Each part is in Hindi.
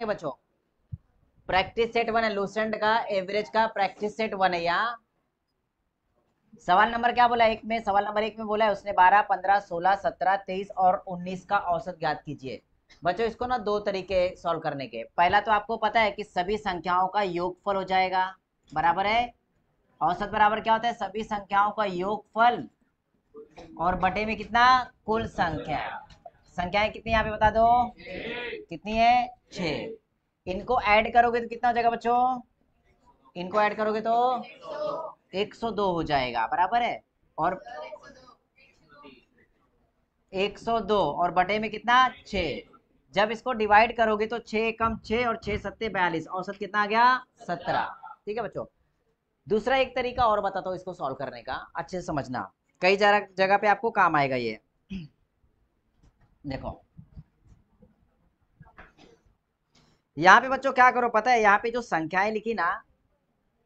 के बच्चों, प्रैक्टिस सेट 1 है लूसेंट का, एवरेज का प्रैक्टिस सेट 1 है यहाँ। सवाल नंबर क्या बोला एक में, सवाल नंबर एक में बोला है उसने 12, 15, 16, 17, 23 और 19 का औसत ज्ञात कीजिए। बच्चों इसको ना दो तरीके सॉल्व करने के, पहला तो आपको पता है कि सभी संख्याओं का योगफल हो जाएगा, बराबर है। औसत बराबर क्या होता है, सभी संख्याओं का योगफल और बटे में कितना, कुल संख्या। संख्याएं कितनी यहाँ पे बता दो, कितनी है, 6। इनको ऐड करोगे तो कितना हो जाएगा बच्चों, इनको ऐड करोगे तो 102 हो जाएगा, बराबर है। और 102 और बटे में कितना, 6। जब इसको डिवाइड करोगे तो 6 कम 6 और 6 सत्ते 42, औसत कितना आ गया, 17। ठीक है बच्चों, दूसरा एक तरीका और बताता हूँ इसको सॉल्व करने का, अच्छे से समझना, कई जगह पे आपको काम आएगा ये। देखो यहाँ पे बच्चों क्या करो पता है, यहाँ पे जो संख्याएं लिखी ना,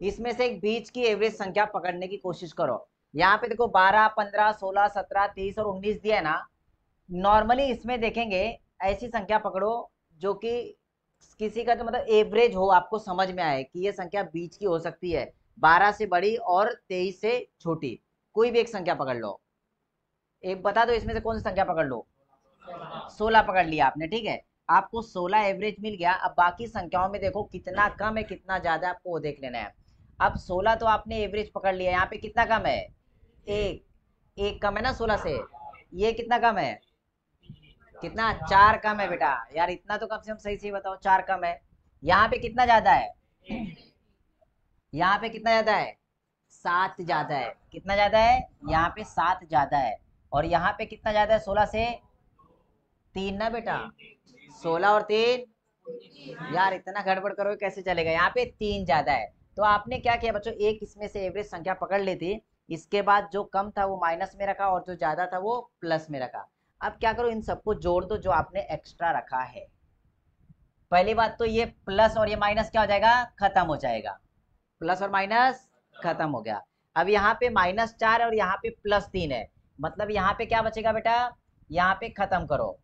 इसमें से एक बीच की एवरेज संख्या पकड़ने की कोशिश करो। यहाँ पे देखो 12, 15, 16, 17, 23 और 19 दिया है ना, नॉर्मली इसमें देखेंगे ऐसी संख्या पकड़ो जो कि किसी का तो मतलब एवरेज हो, आपको समझ में आए कि ये संख्या बीच की हो सकती है, 12 से बड़ी और 23 से छोटी, कोई भी एक संख्या पकड़ लो। एक बता दो इसमें से कौन सी संख्या पकड़ लो, 16 पकड़ लिया आपने, ठीक है। आपको 16 एवरेज मिल गया, अब बाकी संख्याओं में देखो कितना कम है कितना ज्यादा है, आपको वो देख लेना है। अब 16 तो आपने एवरेज पकड़ लिया, यहाँ पे कितना कम है, एक, एक कम है ना 16 से, ये कितना कम है, कितना, 4 कम है बेटा, यार इतना तो कम से कम सही से बताओ, 4 कम है। यहाँ पे कितना ज्यादा है, यहाँ पे कितना ज्यादा है, 7 ज्यादा है, कितना ज्यादा है, यहाँ पे 7 ज्यादा है। और यहाँ पे कितना ज्यादा है 16 से, 3 ना बेटा, 16 और 3, यार इतना गड़बड़ करोगे कैसे चलेगा, यहाँ पे 3 ज्यादा है। तो आपने क्या किया बच्चों, एक इसमें से एवरेज संख्या पकड़ ली थी, इसके बाद जो कम था वो माइनस में रखा और जो ज्यादा था वो प्लस में रखा। अब क्या करो, इन सबको जोड़ दो जो आपने एक्स्ट्रा रखा है। पहली बात तो ये प्लस और ये माइनस क्या हो जाएगा, खत्म हो जाएगा, प्लस और माइनस खत्म हो गया। अब यहाँ पे -4 और यहाँ पे +3 है, मतलब यहाँ पे क्या बचेगा बेटा, यहाँ पे खत्म करो,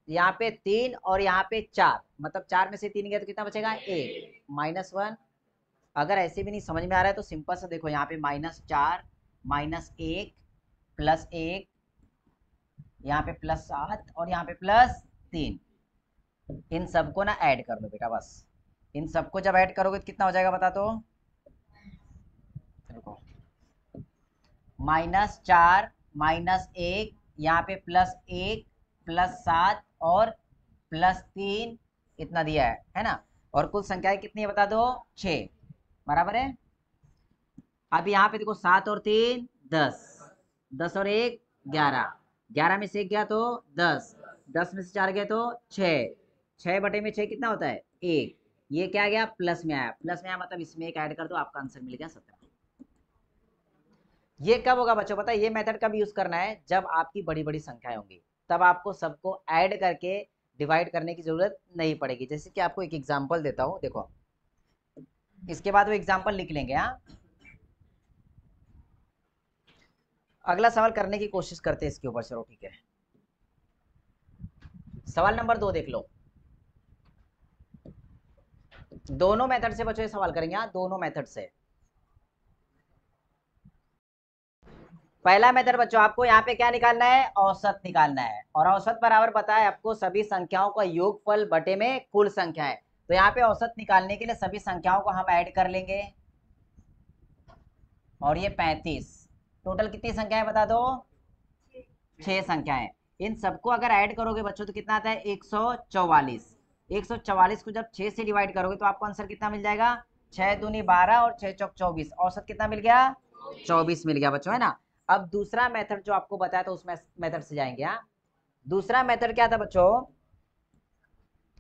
यहाँ पे 3 और यहाँ पे 4, मतलब 4 में से 3 गया तो कितना बचेगा, 1, -1। अगर ऐसे भी नहीं समझ में आ रहा है तो सिंपल सा देखो, यहाँ पे -4, -1, +1, यहाँ पे +7 और यहाँ पे +3, इन सबको ना ऐड कर लो बेटा, बस इन सबको जब ऐड करोगे तो कितना हो जाएगा बता दो, देखो -4, -1, यहाँ पे +1, +7 और +3, इतना दिया है ना। और कुल संख्याएं कितनी है बता दो, 6, बराबर है। अब यहाँ पे देखो 7 और 3 10, 10 और 1 11, 11 में से 1 गया तो 10, 10 में से 4 गया तो 6, 6 बटे में 6 कितना होता है, 1। ये क्या आ गया, प्लस में आया, प्लस में आया मतलब इसमें एक ऐड कर दो, आपका आंसर मिल गया 17। ये कब होगा बच्चों पता है, ये मेथड कब यूज करना है, जब आपकी बड़ी बड़ी संख्याएं होंगी, तब आपको सबको ऐड करके डिवाइड करने की जरूरत नहीं पड़ेगी। जैसे कि आपको एक एग्जांपल देता हूं, देखो इसके बाद वो एग्जांपल लिख लेंगे। हाँ, अगला सवाल करने की कोशिश करते हैं इसके ऊपर, चलो ठीक है। सवाल नंबर 2 देख लो, दोनों मेथड से बच्चों ये सवाल करेंगे। हाँ, दोनों मेथड से। पहला मेथड बच्चों, आपको यहाँ पे क्या निकालना है, औसत निकालना है, और औसत बराबर पता है आपको सभी संख्याओं का योगफल बटे में कुल संख्या है। तो यहाँ पे औसत निकालने के लिए सभी संख्याओं को हम ऐड कर लेंगे, और ये 35, टोटल कितनी संख्याएं बता दो, 6 संख्याएं। इन सबको अगर ऐड करोगे बच्चों तो कितना आता है, 144। 144 को जब 6 से डिवाइड करोगे तो आपको आंसर कितना मिल जाएगा, 6 दूनी 12 और 6 चौक 24, औसत कितना मिल गया, 24 मिल गया बच्चों, है ना। अब दूसरा मेथड जो आपको बताया था उस मेथड से जाएंगे। हाँ, दूसरा मेथड क्या था बच्चों,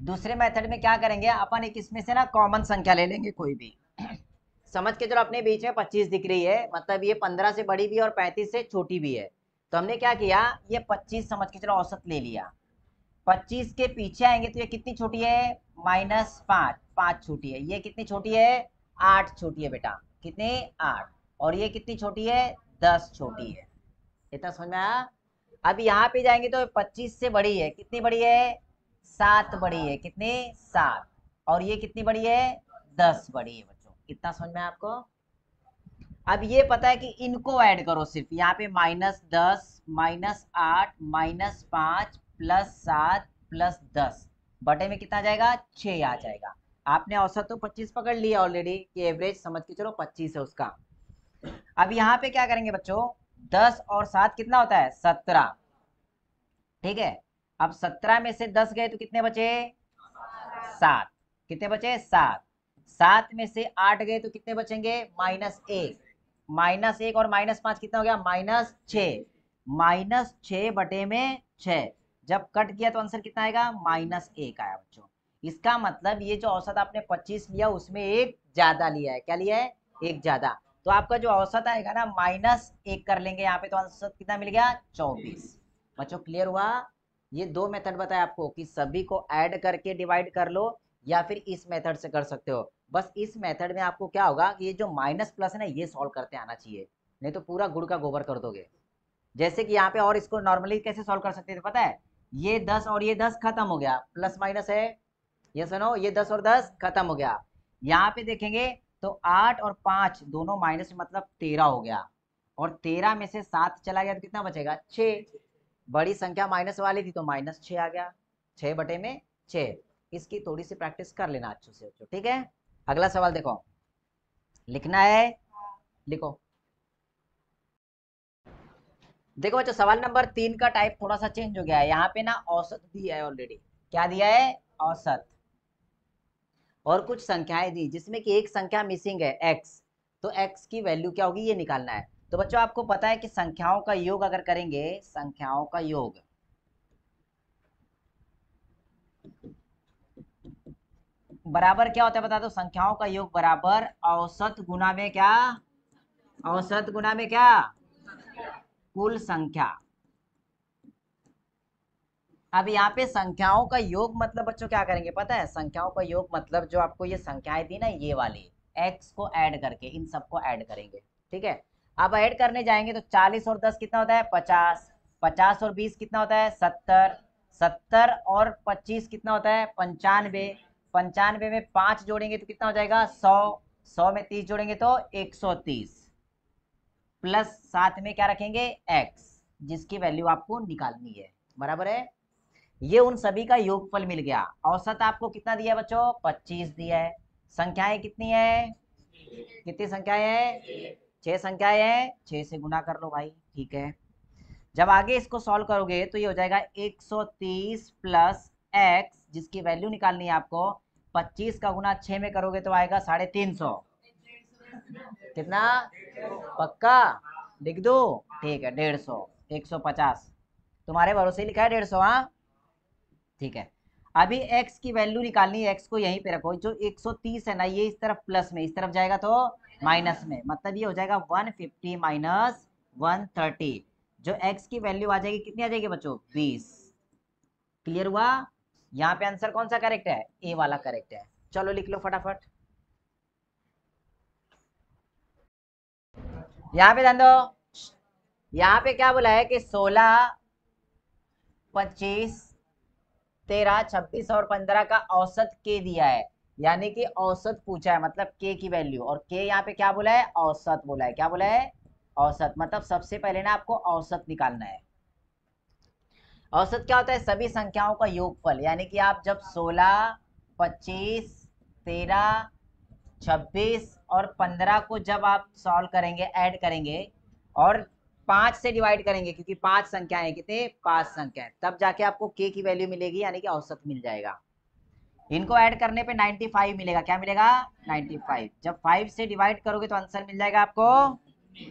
दूसरे मेथड में क्या करेंगे अपन, एक इसमें से ना कॉमन संख्या ले लेंगे कोई भी, समझ के चलो अपने बीच में 25 दिख रही है, मतलब ये 15 से बड़ी भी है और 35 से छोटी भी है। तो हमने क्या किया, ये 25 समझ के चलो औसत ले लिया। 25 के पीछे आएंगे तो ये कितनी छोटी है, -5, 5 छोटी है। ये कितनी छोटी है, 8 छोटी है बेटा, कितनी, 8। और ये कितनी छोटी है, 10 छोटी है। इतना समझ में आया। अब यहाँ पे जाएंगे तो 25 से बड़ी है, कितनी बड़ी है, 7 बड़ी है, कितनी, 7। और ये कितनी बड़ी है, 10 बड़ी है बच्चों। इतना समझ में आया आपको। अब ये पता है कि इनको ऐड करो सिर्फ, यहाँ पे -10 -8 -5 +7 +10 बटे में कितना आ जाएगा, 6 आ जाएगा। आपने औसत तो 25 पकड़ लिया ऑलरेडी कि एवरेज समझ के चलो 25 है उसका। अब यहाँ पे क्या करेंगे बच्चों, 10 और 7 कितना होता है, 17। ठीक है, अब 17 में से 10 गए तो कितने बचे, 7। कितने बचे, 7। 7 में से 8 गए तो कितने बचेंगे, -1। -1 और -5 कितना हो गया, -6। -6 बटे में 6, जब कट किया तो आंसर कितना आएगा, -1 आया बच्चों। इसका मतलब ये जो औसत आपने 25 लिया उसमें एक ज्यादा लिया है, क्या लिया है, एक ज्यादा। तो आपका जो औसत आएगा ना, -1 कर लेंगे यहाँ पे तो औसत कितना मिल गया, 24। बच्चों क्लियर हुआ। ये दो मेथड बताया आपको कि सभी को ऐड करके डिवाइड कर लो या फिर इस मेथड से कर सकते हो। बस इस मेथड में आपको क्या होगा कि ये जो माइनस प्लस है ना, ये सॉल्व करते आना चाहिए, नहीं तो पूरा गुड़ का गोबर कर दोगे। जैसे कि यहाँ पे, और इसको नॉर्मली कैसे सॉल्व कर सकते थे पता है, ये 10 और ये 10 खत्म हो गया, प्लस माइनस है, ये सुनो, ये 10 और 10 खत्म हो गया। यहाँ पे देखेंगे तो 8 और 5 दोनों माइनस, मतलब 13 हो गया, और 13 में से 7 चला गया तो कितना बचेगा, 6। बड़ी संख्या माइनस वाली थी तो -6 आ गया, 6 बटे में 6। इसकी थोड़ी सी प्रैक्टिस कर लेना अच्छे से बच्चों, ठीक है। अगला सवाल देखो, लिखना है, लिखो। देखो बच्चों, सवाल नंबर 3 का टाइप थोड़ा सा चेंज हो गया है। यहाँ पे ना औसत दिया है ऑलरेडी, क्या दिया है, औसत, और कुछ संख्याएं दी जिसमें कि एक संख्या मिसिंग है, x। तो x की वैल्यू क्या होगी ये निकालना है। तो बच्चों आपको पता है कि संख्याओं का योग अगर करेंगे, संख्याओं का योग बराबर क्या होता है बता दो, संख्याओं का योग बराबर औसत गुना में क्या, औसत गुना में क्या, कुल संख्या। अब यहाँ पे संख्याओं का योग मतलब बच्चों क्या करेंगे पता है, संख्याओं का योग मतलब जो आपको ये संख्याएं थी ना, ये वाली x को ऐड करके इन सबको ऐड करेंगे। ठीक है, अब ऐड करने जाएंगे तो 40 और 10 कितना होता है, 50। 50 और 20 कितना होता है, 70। 70 और 25 कितना होता है, 95। 95 में 5 जोड़ेंगे तो कितना हो जाएगा, 100। 100 में 30 जोड़ेंगे तो 130, प्लस साथ में क्या रखेंगे, x, जिसकी वैल्यू आपको निकालनी है, बराबर है। ये उन सभी का योगफल मिल गया। औसत आपको कितना दिया है बच्चों, 25 दिया है। संख्याएं कितनी है, कितनी संख्याएं है, 6 संख्याएं हैं, 6 से गुना कर लो भाई, ठीक है। जब आगे इसको सॉल्व करोगे तो ये हो जाएगा 130 प्लस एक्स, जिसकी वैल्यू निकालनी है आपको। 25 का गुना 6 में करोगे तो आएगा 350। कितना, पक्का, लिख दो, ठीक है, 150, 150। तुम्हारे भरोसे लिखा है 150, हाँ, ठीक है। अभी x की वैल्यू निकालनी है, x को यहीं पे रखो। जो 130 है ना, ये इस तरफ प्लस में, इस तरफ जाएगा तो माइनस में, मतलब ये हो जाएगा 150 माइनस 130। जो x की वैल्यू आ जाएगी, कितनी आ जाएगी बच्चों, 20। क्लियर हुआ। यहाँ पे आंसर कौन सा करेक्ट है, ए वाला करेक्ट है। चलो लिख लो फटाफट। यहाँ पे ध्यान दो, यहाँ पे क्या बोला है कि 16, 25, 13, 26 और 15 का औसत के दिया है, यानी कि औसत पूछा है, मतलब के की वैल्यू। और के यहाँ पे क्या बोला है, औसत बोला है। क्या बोला है, औसत। मतलब सबसे पहले ना आपको औसत निकालना है। औसत क्या होता है, सभी संख्याओं का योगफल, यानी कि आप जब 16, 25, 13, 26 और 15 को जब आप सॉल्व करेंगे, ऐड करेंगे और 5 से डिवाइड करेंगे, क्योंकि 5 संख्याएं हैं, कितने, 5 संख्याएं, तब जाके आपको के की वैल्यू मिलेगी, यानी कि औसत मिल जाएगा। इनको ऐड करने पे 95 मिलेगा। क्या मिलेगा, 95। जब 5 से डिवाइड करोगे तो आंसर मिल जाएगा आपको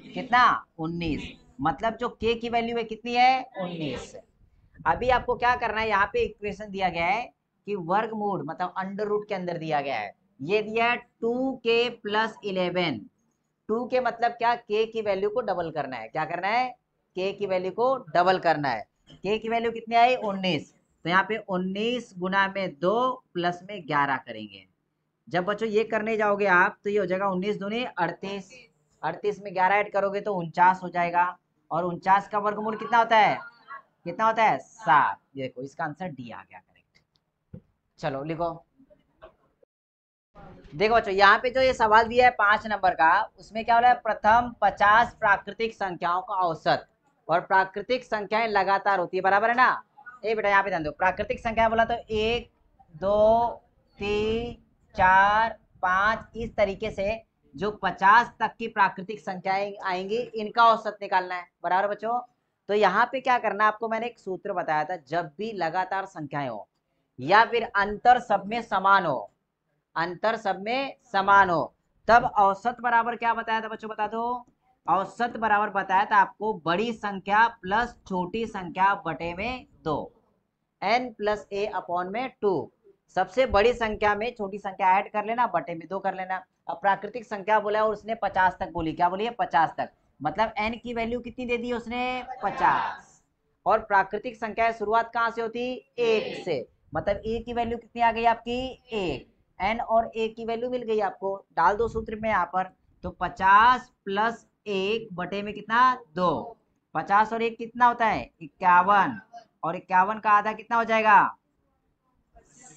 कितना, 19। मतलब जो के की वैल्यू है कितनी है, 19। अभी आपको क्या करना है, यहाँ पे इक्वेशन दिया गया है कि वर्गमूल मतलब अंडर रूट के अंदर दिया गया है, ये दिया है 2k प्लस 11। 2 के मतलब क्या, k की वैल्यू को डबल करना है। क्या करना है, k की वैल्यू को डबल करना है। k की वैल्यू कितनी आई, 19। तो यहाँ पे 19 गुना में 2 प्लस में 11 करेंगे। जब बच्चों ये करने जाओगे आप तो ये हो जाएगा 19 दूनी 38। 38 में 11 ऐड करोगे तो 49 हो जाएगा। और 49 का वर्गमूल कितना होता है, कितना होता है, 7। देखो इसका आंसर डी आ गया करेक्ट। चलो लिखो। देखो बच्चों, यहाँ पे जो ये सवाल दिया है 5 नंबर का, उसमें क्या बोला है, प्रथम 50 प्राकृतिक संख्याओं का औसत। और प्राकृतिक संख्याएं लगातार होती है, बराबर है ना। ए बेटा यहाँ पे ध्यान दो, प्राकृतिक संख्या बोला तो 1 2 3 4 5, इस तरीके से जो 50 तक की प्राकृतिक संख्याएं आएंगी, इनका औसत निकालना है, बराबर बच्चों। तो यहाँ पे क्या करना है आपको, मैंने एक सूत्र बताया था, जब भी लगातार संख्याएं हो या फिर अंतर सब में समान हो, अंतर सब में समान हो, तब औसत बराबर क्या बताया था बच्चों, बता दो। औसत बराबर बताया था आपको, बड़ी संख्या प्लस छोटी संख्या बटे में 2, n प्लस ए अपॉन में 2। सबसे बड़ी संख्या में छोटी संख्या ऐड कर लेना, बटे में 2 कर लेना। अब प्राकृतिक संख्या बोला और उसने 50 तक बोली, क्या बोली है, 50 तक, मतलब n की वैल्यू कितनी दे दी उसने, 50। और प्राकृतिक संख्या की शुरुआत कहां से होती, 1 से, मतलब a की वैल्यू कितनी आ गई आपकी, 1। n और a की वैल्यू मिल गई आपको, डाल दो सूत्र में यहाँ पर। तो 50 प्लस 1 बटे में कितना, 2। 50 और 1 कितना होता है, 51। और 51 का आधा कितना हो जाएगा,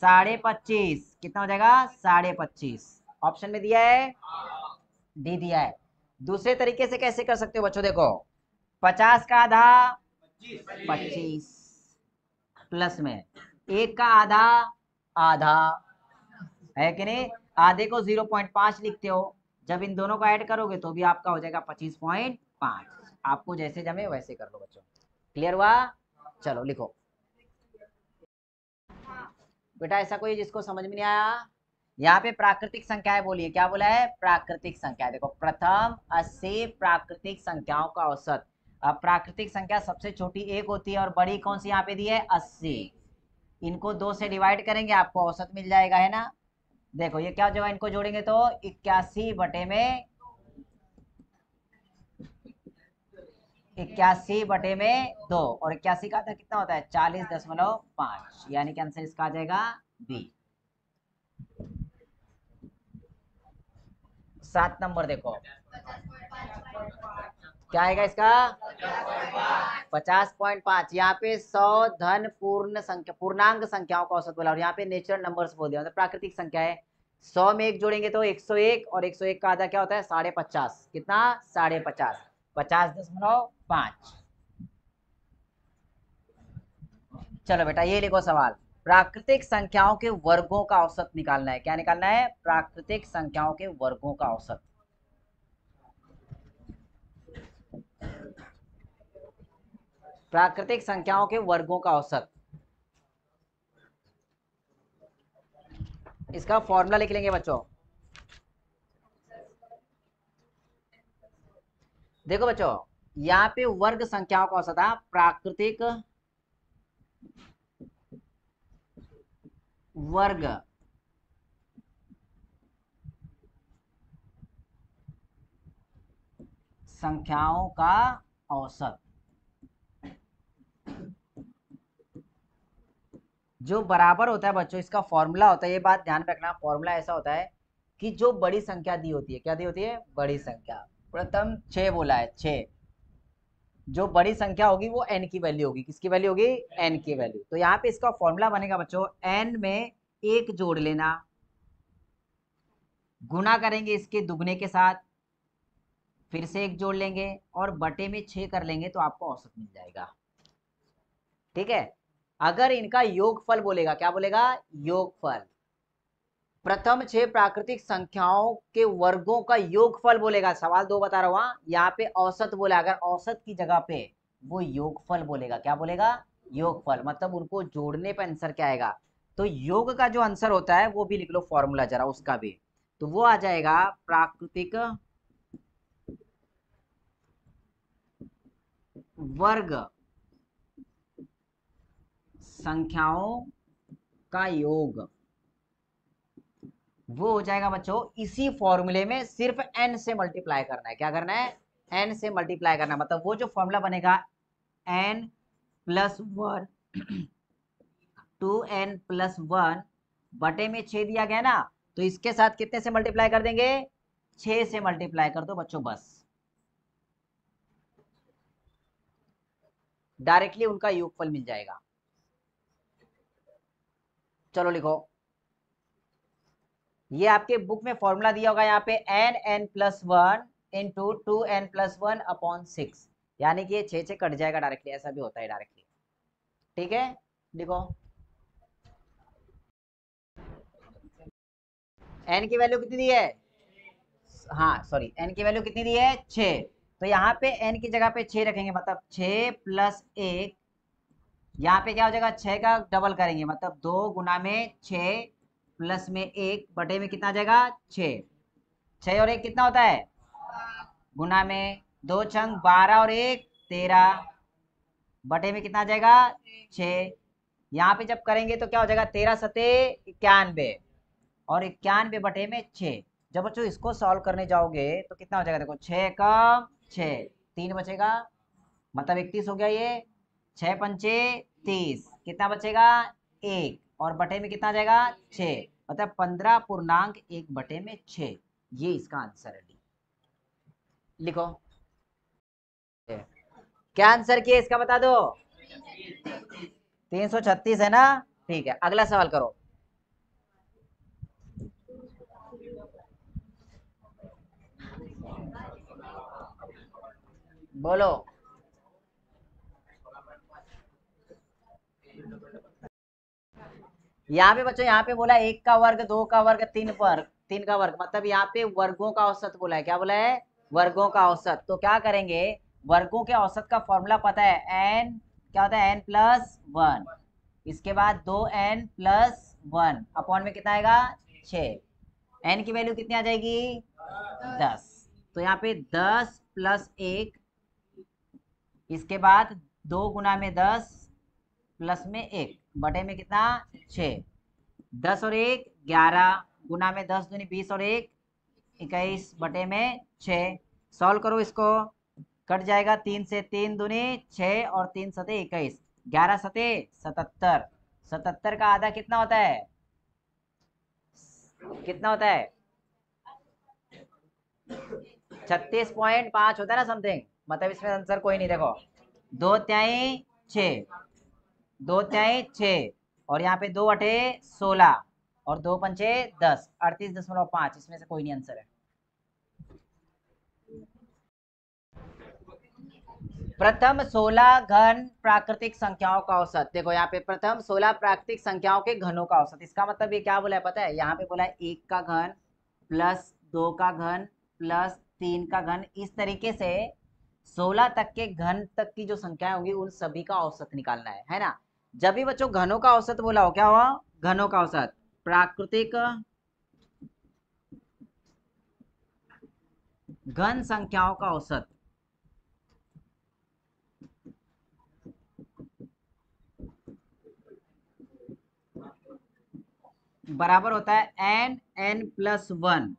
25.5। कितना हो जाएगा, 25.5। ऑप्शन में दिया है, डी दिया है। दूसरे तरीके से कैसे कर सकते हो बच्चों, देखो 50 का आधा 25, प्लस में 1 का आधा आधा, है कि नहीं। आधे को 0.5 लिखते हो, जब इन दोनों को ऐड करोगे तो भी आपका हो जाएगा 25.5। आपको जैसे जमे वैसे कर लो बच्चों, क्लियर हुआ। चलो लिखो बेटा, ऐसा कोई जिसको समझ में नहीं आया। यहाँ पे प्राकृतिक संख्याएं बोलिए, क्या बोला है, प्राकृतिक संख्या। देखो प्रथम 80 प्राकृतिक संख्याओं का औसत। अब प्राकृतिक संख्या सबसे छोटी 1 होती है और बड़ी कौन सी यहाँ पे दी है, 80। इनको 2 से डिवाइड करेंगे, आपको औसत मिल जाएगा, है ना। देखो ये क्या हो जाएगा, इनको जोड़ेंगे तो 81 बटे में 2, और 81 का आधा कितना होता है, 40.5, यानी कि आंसर इसका आ जाएगा बी। 7 नंबर देखो, क्या आएगा इसका, 50.5। यहाँ पे 100 धन पूर्ण संख्या, पूर्णांक संख्याओं का औसत बोला, और यहाँ पे नेचुरल नंबर्स बोल दिया, मतलब प्राकृतिक संख्या है। 100 में 1 जोड़ेंगे तो 101, और 101 का आधा क्या होता है, 50.5। कितना, 50.5, 50.5। चलो बेटा ये लिखो सवाल, प्राकृतिक संख्याओं के वर्गों का औसत निकालना है। क्या निकालना है, प्राकृतिक संख्याओं के वर्गों का औसत। प्राकृतिक संख्याओं के वर्गों का औसत, इसका फॉर्मूला लिख लेंगे बच्चों। देखो बच्चों, यहाँ पे वर्ग संख्याओं का औसत है, प्राकृतिक वर्ग संख्याओं का औसत, जो बराबर होता है बच्चों, इसका फॉर्मूला होता है, ये बात ध्यान रखना, फॉर्मूला ऐसा होता है कि जो बड़ी संख्या दी होती है, क्या दी होती है, बड़ी संख्या। प्रथम 6 बोला है, 6, जो बड़ी संख्या होगी वो n की वैल्यू होगी, किसकी वैल्यू होगी, n की वैल्यू। तो यहाँ पे इसका फॉर्मूला बनेगा बच्चों, n में 1 जोड़ लेना, गुना करेंगे इसके दुगने के साथ, फिर से 1 जोड़ लेंगे और बटे में 6 कर लेंगे, तो आपको औसत मिल जाएगा। ठीक है। अगर इनका योगफल बोलेगा, क्या बोलेगा, योगफल, प्रथम 6 प्राकृतिक संख्याओं के वर्गों का योगफल बोलेगा, सवाल 2 बता रहा हूं, यहाँ पे औसत बोला, अगर औसत की जगह पे वो योगफल बोलेगा, क्या बोलेगा, योगफल, मतलब उनको जोड़ने पर आंसर क्या आएगा। तो योग का जो आंसर होता है वो भी लिख लो फॉर्मूला जरा उसका भी, तो वो आ जाएगा प्राकृतिक वर्ग संख्याओं का योग, वो हो जाएगा बच्चों इसी फॉर्मूले में, सिर्फ n से मल्टीप्लाई करना है। क्या करना है, n से मल्टीप्लाई करना है, मतलब वो जो फॉर्मूला बनेगा n प्लस 1 2n प्लस 1 बटे में 6 दिया गया ना, तो इसके साथ कितने से मल्टीप्लाई कर देंगे, 6 से मल्टीप्लाई कर दो बच्चों, बस डायरेक्टली उनका योगफल मिल जाएगा। चलो लिखो, ये आपके बुक में फॉर्मूला दिया होगा यहाँ पे n+1 इंटू 2n+1/6, यानी कि ये 6 से कट जाएगा डायरेक्टली, ऐसा भी होता है डायरेक्टली। ठीक है, देखो n की वैल्यू कितनी दी है, हाँ सॉरी, n की वैल्यू कितनी दी है 6, तो यहाँ पे n की जगह पे 6 रखेंगे, मतलब 6 + 1, यहाँ पे क्या हो जाएगा 6 का डबल करेंगे, मतलब 2 गुना में 6 प्लस में 1 बटे में कितना आ जाएगा 6, 6 और 1 कितना होता है, गुना में 2 छंग 12 और 1 13, बटे में कितना आ जाएगा 6, यहाँ पे जब करेंगे तो क्या हो जाएगा 13 सते 91, और 91 बटे में 6, जब बच्चों इसको सॉल्व करने जाओगे तो कितना हो जाएगा, देखो 6 कम 6, 3 बचेगा, मतलब 31 हो गया ये, 6 पंचे 30, कितना बचेगा 1, और बटे में कितना आ जाएगा 6, मतलब 15.1 बटे में 6, ये इसका आंसर है। लिखो क्या आंसर किया इसका बता दो, 336 है ना। ठीक है, अगला सवाल करो। बोलो। यहाँ पे बच्चों, यहाँ पे बोला 1 का वर्ग 2 का वर्ग 3 वर्ग 3 का वर्ग, मतलब यहाँ पे वर्गों का औसत बोला है, क्या बोला है वर्गों का औसत। तो क्या करेंगे, वर्गों के औसत का फॉर्मूला पता है, n क्या होता है n+1, इसके बाद 2n+1 अपॉन में कितना आएगा 6, n की वैल्यू कितनी आ जाएगी 10, तो यहाँ पे 10 + 1, इसके बाद 2 गुना में 10 प्लस में 1 बटे में कितना 6, 10 और 1 11, गुना में 10 दूनी 20 और 1 21 बटे में 6, सॉल्व करो इसको, कट जाएगा 3 से 3 दूनी 6 और 3 सते 21, 11 सते 77, 77 का आधा कितना होता है, कितना होता है 36.5 होता है ना समथिंग, मतलब इसमें आंसर कोई नहीं, देखो 2 6, 2 6, और यहाँ पे 2 अठे 16 और 2 पंचे 10, 38.5, इसमें से कोई नहीं आंसर है। प्रथम 16 घन प्राकृतिक संख्याओं का औसत, देखो यहाँ पे प्रथम 16 प्राकृतिक संख्याओं के घनों का औसत, इसका मतलब ये क्या बोला है पता है, यहाँ पे बोला है 1 का घन प्लस 2 का घन प्लस 3 का घन, इस तरीके से 16 तक के घन तक की जो संख्याएं होंगी उन सभी का औसत निकालना है ना। जब भी बच्चों घनों का औसत बोला हो, क्या हुआ घनों का औसत, प्राकृतिक घन संख्याओं का औसत बराबर होता है n+1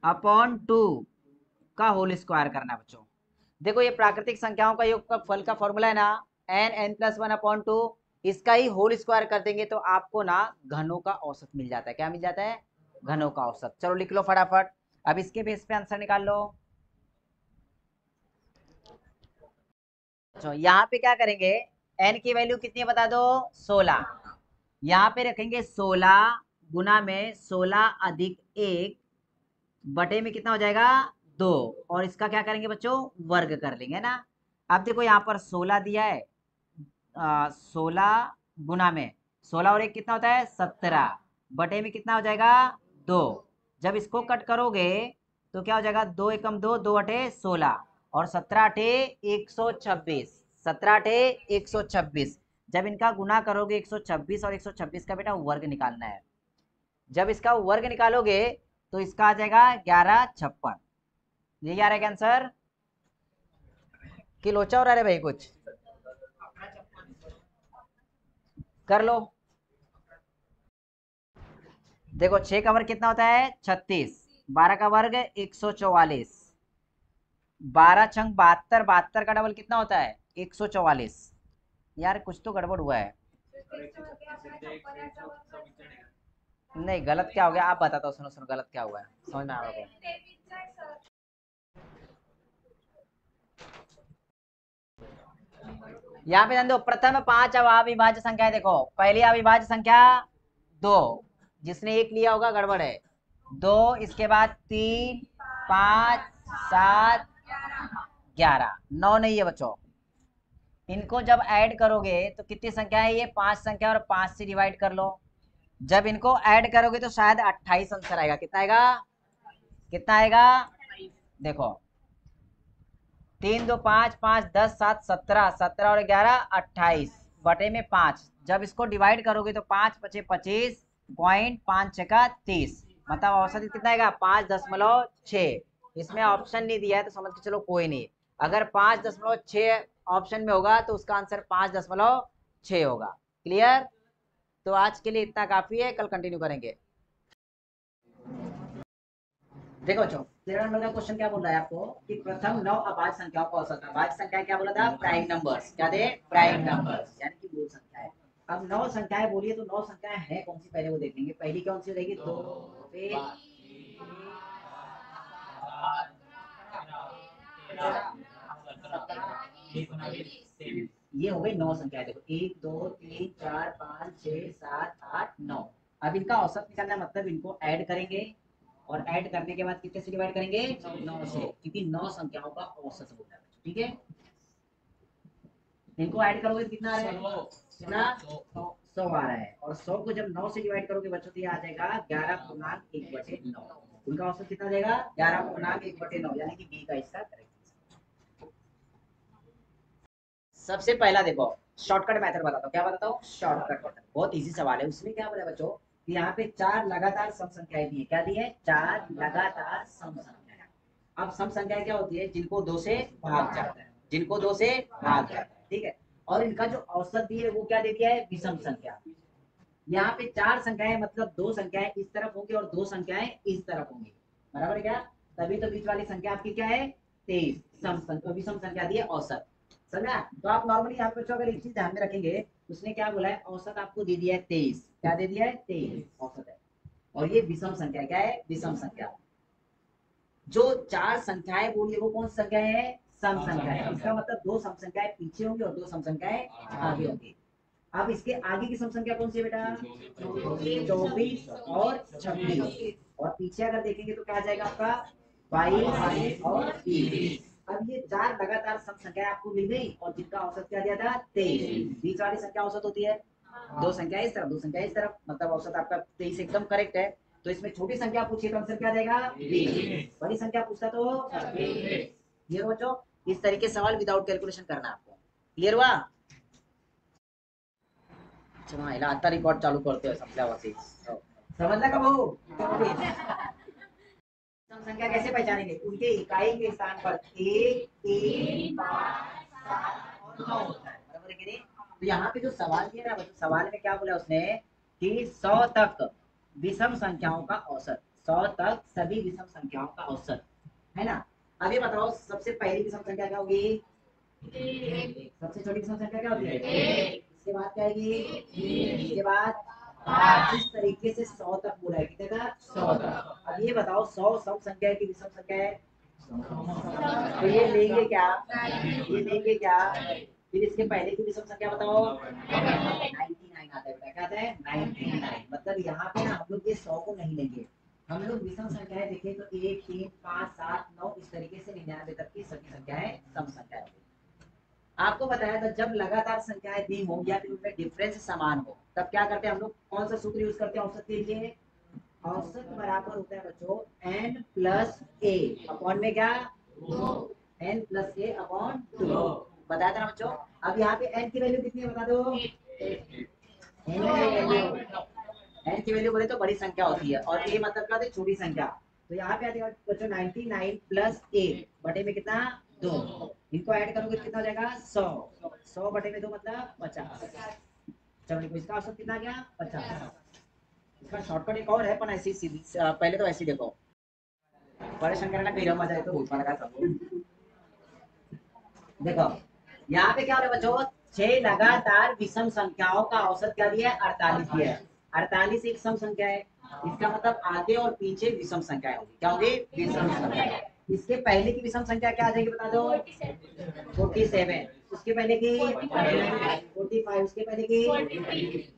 अपॉन 2 का होल स्क्वायर करना है बच्चों। देखो ये प्राकृतिक संख्याओं का योग का फल का फॉर्मूला है ना, n+1 अपॉन 2, इसका ही होल स्क्वायर कर देंगे तो आपको ना घनों का औसत मिल जाता है, क्या मिल जाता है घनों का औसत। चलो लिख लो फटाफट, अब इसके बेस पे आंसर निकाल लो। तो यहाँ पे क्या करेंगे, n की वैल्यू कितनी है बता दो 16, यहाँ पे रखेंगे 16 गुना में 16 अधिक 1 बटे में कितना हो जाएगा 2, और इसका क्या करेंगे बच्चों वर्ग कर लेंगे ना। अब देखो यहाँ पर 16 दिया है, 16 गुना में 16 और 1 कितना होता है 17, बटे में कितना हो जाएगा 2, जब इसको कट करोगे तो क्या हो जाएगा 2 एकम 2, 2 अठे 16 और 17 अठे 126, 17 अठे 126, जब इनका गुना करोगे 126 और 126 का बेटा वर्ग निकालना है, जब इसका वर्ग निकालोगे तो इसका आ जाएगा 1156, ये आ रहा है आंसर कि लोचा हो रहा है भाई कुछ कर लो। देखो 6 का वर्ग कितना होता है 36, 12 का वर्ग 144, 12 छंग 72, 72 का डबल कितना होता है 144, यार कुछ तो गड़बड़ हुआ है, नहीं गलत क्या हो गया आप बताता हूँ, सुनो सुनो गलत क्या हुआ है समझ में आ रहा है। यहाँ पे ध्यान दो, प्रथम 5 अविभाज्य संख्या, देखो पहली अविभाज्य संख्या 2, जिसने एक लिया होगा गड़बड़ है। 2, इसके बाद 3, 5, 7, 11, 9 नहीं है बच्चों। इनको जब ऐड करोगे तो कितनी संख्या है ये? 5 संख्या, और 5 से डिवाइड कर लो। जब इनको ऐड करोगे तो शायद 28 आंसर आएगा। कितना आएगा? कितना आएगा? देखो 3, 2, 5, 5, 10, 7, 17, 17 और 11, 28 बटे में 5। जब इसको डिवाइड करोगे तो 5 पचे 25, पॉइंट 5 छका 30, मतलब औसत कितना आएगा? 5.6। इसमें ऑप्शन नहीं दिया है तो समझ के चलो कोई नहीं। अगर 5.6 ऑप्शन में होगा तो उसका आंसर 5.6 होगा। क्लियर? तो आज के लिए इतना काफी है, कल कंटिन्यू करेंगे। देखो बच्चों, 13 नंबर का क्वेश्चन क्या बोल रहा है आपको कि प्रथम 9 अभाज्य संख्याओं का औसत। अभाज्य संख्या क्या बोला था? Prime numbers. क्या थे? प्राइम नंबर्स, यानी कि मूल संख्याएं। अब 9 संख्याएं बोलिए तो 9 संख्याएं हैं कौन सी, पहले वो देखेंगे। पहली कौन सी हो जाएगी? 2, ये हो गई 9 संख्याएं। देखो 1, 2, 3, 4, 5, 6, 7, 8, 9। अब इनका औसत निकालना मतलब इनको ऐड करेंगे, और ऐड करने के बाद कितने से डिवाइड करेंगे? 9 से, क्योंकि 9 संख्याओं का औसत होता है। ठीक है, इनको ऐड करोगे तो कितना आ रहा है? कितना? 100 आ रहा है। और 100 को जब 9 से डिवाइड करोगे बच्चों तो ये आ जाएगा 11/1/9। उनका औसत कितना जाएगा? 11/1/9, यानी कि बी का इसका करेक्ट। सबसे पहला देखो शॉर्टकट मेथड बताता हूँ। क्या बताता हूँ? Shortcut method. बहुत इजी सवाल है। उसमें क्या बोला बच्चों कि यहाँ पे 4 लगातार सम संख्याएं दी है। क्या दी है? 4 लगातार सम संख्याएं। अब सम संख्याएं क्या होती है? जिनको 2 से भाग जाता है, जिनको 2 से भाग जाता है। ठीक है, और इनका जो औसत दी है वो क्या दे दिया है? विषम संख्या। यहाँ पे 4 संख्याएं मतलब 2 संख्याएं इस तरफ होंगी और 2 संख्याएं इस तरफ होंगी। बराबर क्या? तभी तो बीच वाली संख्या आपकी क्या है? 23। सम संख्या, विषम संख्या दी है औसत। समझा? तो आप नॉर्मली यहाँ पे अगर एक चीज ध्यान में रखेंगे, उसने क्या बोला है? औसत आपको दे दिया है 23। क्या दे दिया है? 23 औसत है। और ये विषम संख्या क्या है? विषम संख्या। जो 4 संख्याएं बोलिए वो कौन सी संख्याएं है? सम संख्या है। इसका मतलब 2 सम संख्याएं पीछे होंगी और 2 सम संख्याएं आगे होंगी। अब इसके आगे की सम संख्या कौन सी है बेटा? 24 और 26। और पीछे अगर देखेंगे तो क्या आ जाएगा आपका? 22 और 20। अब ये 4 लगातार सम संख्याएं आपको मिल गई, और जिनका औसत क्या दिया था? 23। बीच वाली संख्या औसत होती है 2 संख्या इस तरफ, 2 संख्या इस तरफ, मतलब औसत आपका 23 एकदम करेक्ट है। तो इसमें छोटी संख्या पूछिए तो आंसर क्या जाएगा? 20। बड़ी संख्या पूछता तो ये बच्चों इस तरीके सवाल विदाउट कैलकुलेशन करना आपको। क्लियर हुआ? अच्छा ఇలా आता रिकॉर्ड चालू करते हो समझावती समझला का भाऊ? सम संख्या कैसे पहचानेंगे? उनके इकाई के स्थान पर 1, 3, 5, 7 और 9 होता है। बराबर है कि नहीं? तो यहाँ पे जो सवाल दिया ना, सवाल में क्या बोला उसने कि 100 तक विषम संख्याओं का औसत, 100 तक सभी विषम संख्याओं का औसत, है ना? अब ये बताओ सबसे पहली विषम संख्या क्या होगी? सबसे छोटी विषम संख्या क्या होती है? इसके बाद क्या आएगी? इसके बाद जिस तरीके से 100 तक बोला है, कितने तक? 100 तक। अब ये बताओ 100 सम संख्या है कि विषम संख्या है? तो ये लेंगे क्या? ये लेंगे क्या? फिर इसके पहले की विषम संख्या बताओ। 99 आता है बेटा। क्या आता है? 99। मतलब यहाँ पे ना हम लोग ये 100 को नहीं लेंगे, हम लोग विषम संख्याएं देखें तो 1, 3, 5, 7, 9 इस तरीके से 99 तक की सभी संख्याएं सम संख्याएं होगी। आपको बताया था जब लगातार संख्याएं दी हो या फिर उनमें डिफरेंस समान हो तब क्या करते हैं हम लोग? कौन सा सूत्र यूज करते हैं औसत के लिए? औसत बराबर होता है बच्चों n प्लस ए अपॉन में क्या? n प्लस ए अपॉन 2। बताया था ना बच्चों? अब यहाँ पे n की वैल्यू कितनी है बता दो? n की वैल्यू बोले तो बड़ी संख्या होती है, और a मतलब क्या होती है? छोटी संख्या। तो यहाँ पे आते बच्चों 99 प्लस ए बटे में कितना? 2। इनको ऐड करोगे कितना हो जाएगा? 100। 100 बटे में 2 मतलब 50। चलो देखो इसका औसत कितना गया? 50। इसका शॉर्टकट एक और है, पर ऐसी सीधी पहले तो ऐसी देखो, परेशान करना कहीं मजा है तो ऊपर लगा सब। देखो यहाँ पे क्या हो रहा है बच्चों? 6 लगातार विषम संख्याओं का औसत क्या दिया है? 48 दिया है। 48 एक सम संख्या है, इसका मतलब आगे और पीछे विषम संख्या होगी। क्या होगी? विषम संख्या। इसके पहले की विषम संख्या क्या आ जाएगी बता दो? 47। उसके पहले की 45, उसके पहले की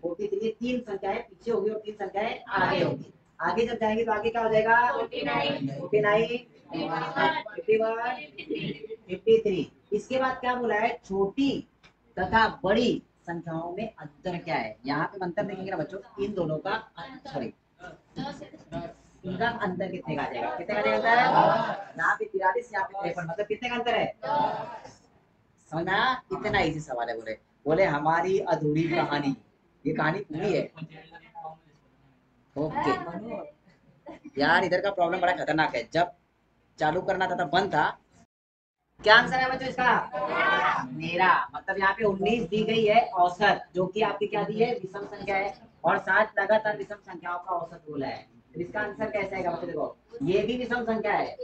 43, तीन संख्याएं पीछे होगी और तीन संख्याएं आगे होगी। आगे जब जाएंगे तो आगे क्या हो जाएगा 49, 51, 53। इसके बाद क्या बोला है, छोटी तथा बड़ी संख्याओं में अंतर क्या है। यहाँ पे अंतर देखेंगे ना बच्चों, इन दोनों का सॉरी इनका अंतर कितने का आ जाएगा, कितने का अंतर है, यहाँ पे 43, यहाँ पे 53, मतलब कितने का अंतर है। समझा, इतना इजी सवाल है। बोले बोले हमारी अधूरी कहानी, ये कहानी पूरी है। ओके यार, इधर का प्रॉब्लम बड़ा खतरनाक है, जब चालू करना था तब बंद था। क्या आंसर है बच्चों इसका, मेरा मतलब यहाँ पे 19 दी गई है औसत, जो कि आपकी क्या दी है, विषम संख्या है, और 7 लगातार विषम संख्याओं का औसत बोला है। तो इसका आंसर कैसे आएगा बच्चों, देखो ये भी विषम संख्या है,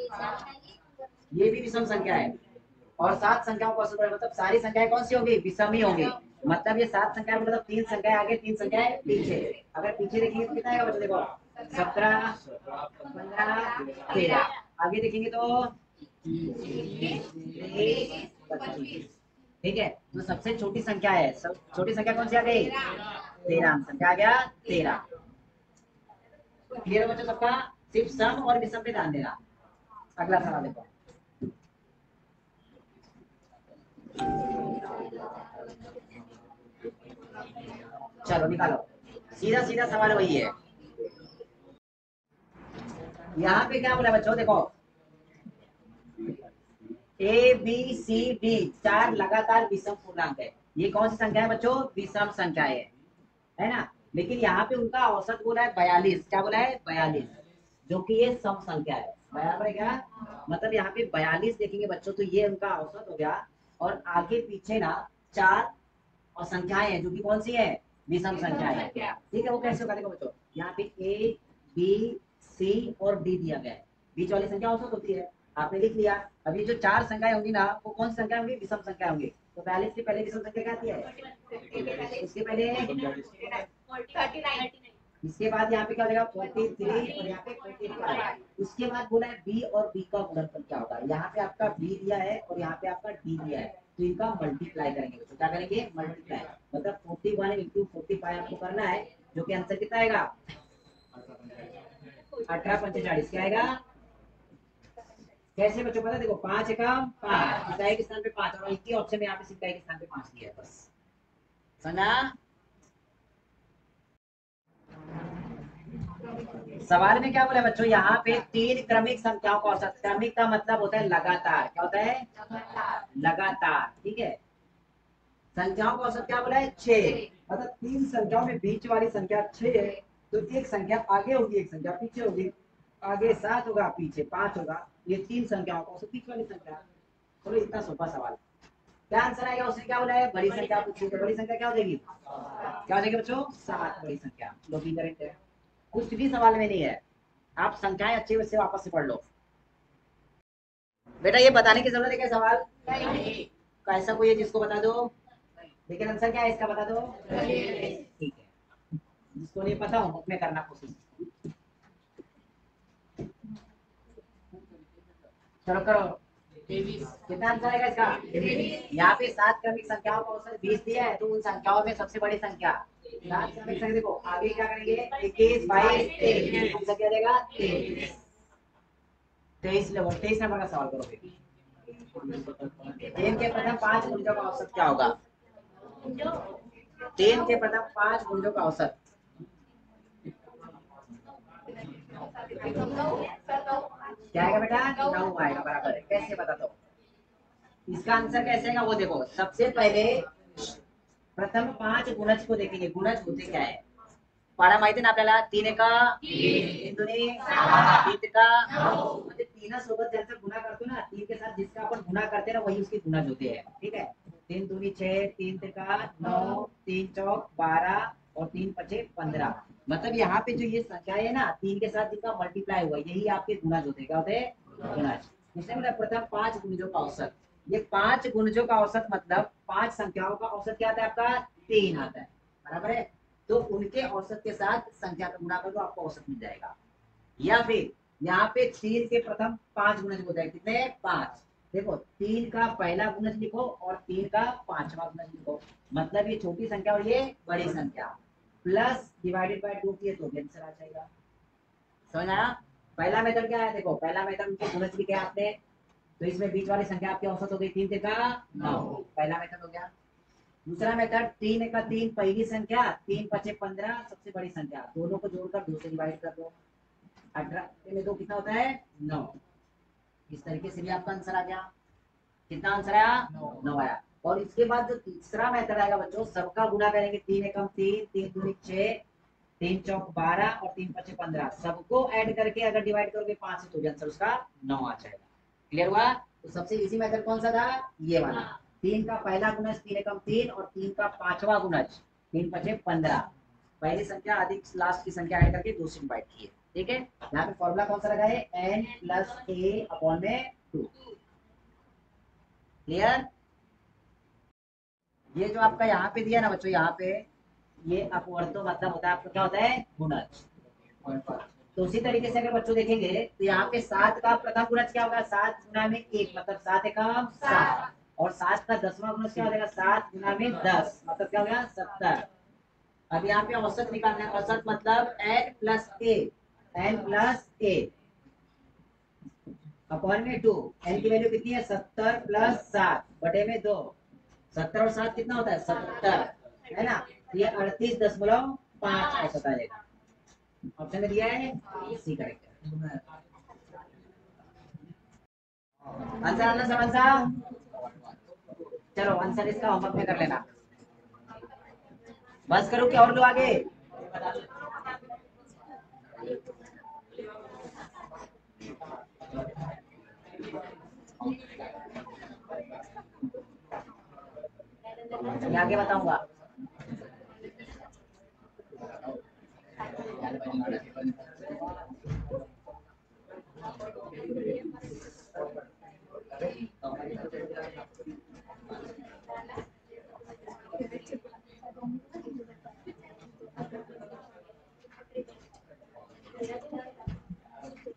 ये भी विषम संख्या है, और 7 संख्याओं का औसत बोला, मतलब सारी संख्याएं कौन सी होगी, विषम ही होंगी। मतलब ये 7 संख्या मतलब 3 संख्याएं आगे 3 संख्याएं पीछे। अगर पीछे देखेंगे तो कितना आएगा बच्चों, देखो 17, 15, 13। आगे देखेंगे तो 25। ठीक है, तो सबसे छोटी संख्या है, सब छोटी संख्या कौन सी आ गई, 13, संख्या आ गया 13। क्लियर बच्चों सबका, सिर्फ सम और विषम पे ध्यान देना। अगला सवाल देखो, चलो निकालो, सीधा सीधा सवाल वही है। यहाँ पे क्या बोला बच्चों, देखो ए बी सी डी 4 लगातार विषम पूर्णांक है। ये कौन सी संख्या है बच्चों, विषम संख्या है ना। लेकिन यहाँ पे उनका औसत बोला है 42, क्या बोला है 42, जो कि ये सम संख्या है, बराबर है क्या। मतलब यहाँ पे 42 देखेंगे बच्चों, तो ये उनका औसत हो गया, और आगे पीछे ना 4 और संख्याएं हैं जो कि कौन सी है, विषम संख्याएं है। ठीक है, वो कैसे होगा देखो बच्चों, यहाँ पे ए बी सी और डी दिया गया है, बीच वाली संख्या औसत होती है, आपने लिख लिया। अभी जो 4 संख्याएं होंगी ना, वो कौन सी संख्या होंगी, विषम संख्या होंगी। तो 42 के पहले विषम संख्या क्या आती है, उसके पहले, इसके बाद यहाँ पे क्या हो जाएगा 43 और यहाँ पे 45। उसके बाद बोला है बी और बी का गुणनफल क्या होगा। यहाँ पे आपका बी दिया है और यहाँ पे आपका डी दिया है, तो इनका मल्टीप्लाई करेंगे बच्चों, क्या करेंगे, मल्टीप्लाई। मतलब 41 इंटू 45 आपको करना है, जो कि आंसर कितना आएगा, 18×45 क्या आएगा। कैसे बच्चों पता, देखो 5 का 5, इकाई के स्थान पे 5, और एक ही ऑप्शन में यहाँ पे इकाई के स्थान पे 5 दिया है, बस समझा। सवाल में क्या बोला बच्चों, यहाँ पे 3 क्रमिक संख्याओं का औसत, क्रमिक का मतलब होता है लगातार, क्या होता है, लगातार। ठीक है, संख्याओं का औसत क्या बोला है 6, मतलब 3 संख्याओं में बीच वाली संख्या 6 है, तो एक संख्या आगे होगी एक संख्या पीछे होगी, आगे 7 होगा पीछे 5 होगा, ये 3 संख्याओं का औसत बीच वाली संख्या। चलो इतना सोपा सवाल, क्या आंसर आएगा, उसने क्या बोला है, बड़ी संख्या पूछी, तो बड़ी संख्या क्या हो जाएगी, क्या हो जाएगी बच्चों, 7 बड़ी संख्या। लोग करेक्ट है, कुछ भी सवाल में नहीं है, आप संख्याएं अच्छे से वापस से पढ़ लो। बेटा ये बताने की जरूरत है क्या सवाल, कैसा कोई है जिसको बता दो, लेकिन आंसर क्या है इसका बता दो। ठीक है, जिसको नहीं पता होमवर्क में करना कोशिश। चलो करो, कितना आंसर आएगा इसका, यहाँ पे 7 क्रमिक संख्याओं का औसत 20 दिया है, तो उन संख्याओं में सबसे बड़ी संख्या 7 क्रमिक संख्या। देखो आगे क्या करेंगे, 21, 22, 23, आंसर क्या देगा 23। 23 नंबर का सवाल करो। 3 के प्रथम 5 गुणजों का औसत क्या होगा, 3 के प्रथम 5 गुणजों का औसत, क्या आएगा बेटा, 9 आएगा, बराबर है। कैसे बता दो, इसका आंसर कैसे आएगा वो देखो, सबसे पहले प्रथम 5 गुणज को देखेंगे, गुणज होते क्या है, पारा माहिती ना आपल्याला, 3 एका 3 दुनी 3 का, म्हणजे 3 सोबत ज्यांचा गुणा करतो ना, 3 के साथ जिसका अपन गुणा करते हैं ना, वही उसके गुणज होते हैं। ठीक है, 3 दूनी 6, 3 का 9, 3 चौक 12 और 3 पचे 15। मतलब यहाँ पे जो ये संख्या है ना, 3 के साथ जिनका मल्टीप्लाई हुआ, यही आपके गुणज होते हैं, क्या होते हैं, गुणज। इसलिए मतलब प्रथम 5 गुणजों का औसत, ये 5 गुणजों का औसत मतलब 5 संख्याओं का औसत क्या आता है आपका, 3 आता है, बराबर है। तो उनके औसत के साथ संख्या का गुणा कर दो, आपको औसत मिल जाएगा। या फिर यहाँ पे 3 के प्रथम 5 गुणज हो जाए, कितने 5, देखो 3 का पहला गुणज लिखो और 3 का पांचवा गुणज लिखो, मतलब ये छोटी संख्या और ये बड़ी संख्या, प्लस डिवाइडेड बाय 2 किए तो भी आंसर आ जाएगा। समझ आया? पहला मेथड क्या है, देखो पहला मेथड उनके गुणज लिखे आपने, तो इसमें बीच वाली संख्या आपकी औसत हो गई 3 3 का 9, पहला मेथड हो गया। दूसरा मेथड 3 का 3 पहली संख्या, 3 पचे 15 सबसे बड़ी संख्या, दोनों को जोड़कर 2 से डिवाइड कर दो, 18 में 2 कितना होता है 9। इस तरीके से भी आपका आंसर आ गया। कितना आंसर आया 9 आया। और इसके बाद जो तीसरा मेथड आएगा बच्चों, सबका गुणा करेंगे, 3 एकम 3, 3 दूनी 6, 3 चौक 12 और 3 पचे 15, सबको ऐड करके अगर डिवाइड करोगे 5 से तो भी आंसर उसका 9 आ जाएगा। क्लियर हुआ? तो सबसे इजी मेथड कौन सा था, ये वाला। 3 का पहला गुणज 3 एकम 3 और 3 का पांचवा गुणज 3 पचे 15, पहली संख्या अधिक लास्ट की संख्या ऐड करके 2 से डिवाइड किए। ठीक है, यहाँ पे फॉर्मूला कौन सा लगा है, n प्लस ए अपॉन में 2। क्लियर? ये जो आपका यहाँ पे दिया ना बच्चों, यहाँ पे ये अपवर्तो मतलब होता है आपका क्या होता है गुणज। तो उसी तरीके से अगर बच्चों देखेंगे तो यहाँ पे 7 का प्रथम गुणज क्या होगा, 7 गुना में 1 मतलब 7 एकम 7, और 7 का 10वां गुणज क्या हो जाएगा, 7 गुना में 10 मतलब क्या हो गया 70। अब यहाँ पे औसत निकालना है, औसत मतलब n प्लस ए, n प्लस ए अपॉन में 2, n की वैल्यू कितनी है 70 प्लस 7 बटे में 2, 70 और 7 कितना होता है 70, है ना? तो ये 38.5 औसत आएगा। ऑप्शन में दिया है सी करेक्ट है। आंसर आना समझ सा, चलो आंसर इसका होमवर्क में कर लेना। बस करो कि और लो आगे। मैं आगे बताऊंगा।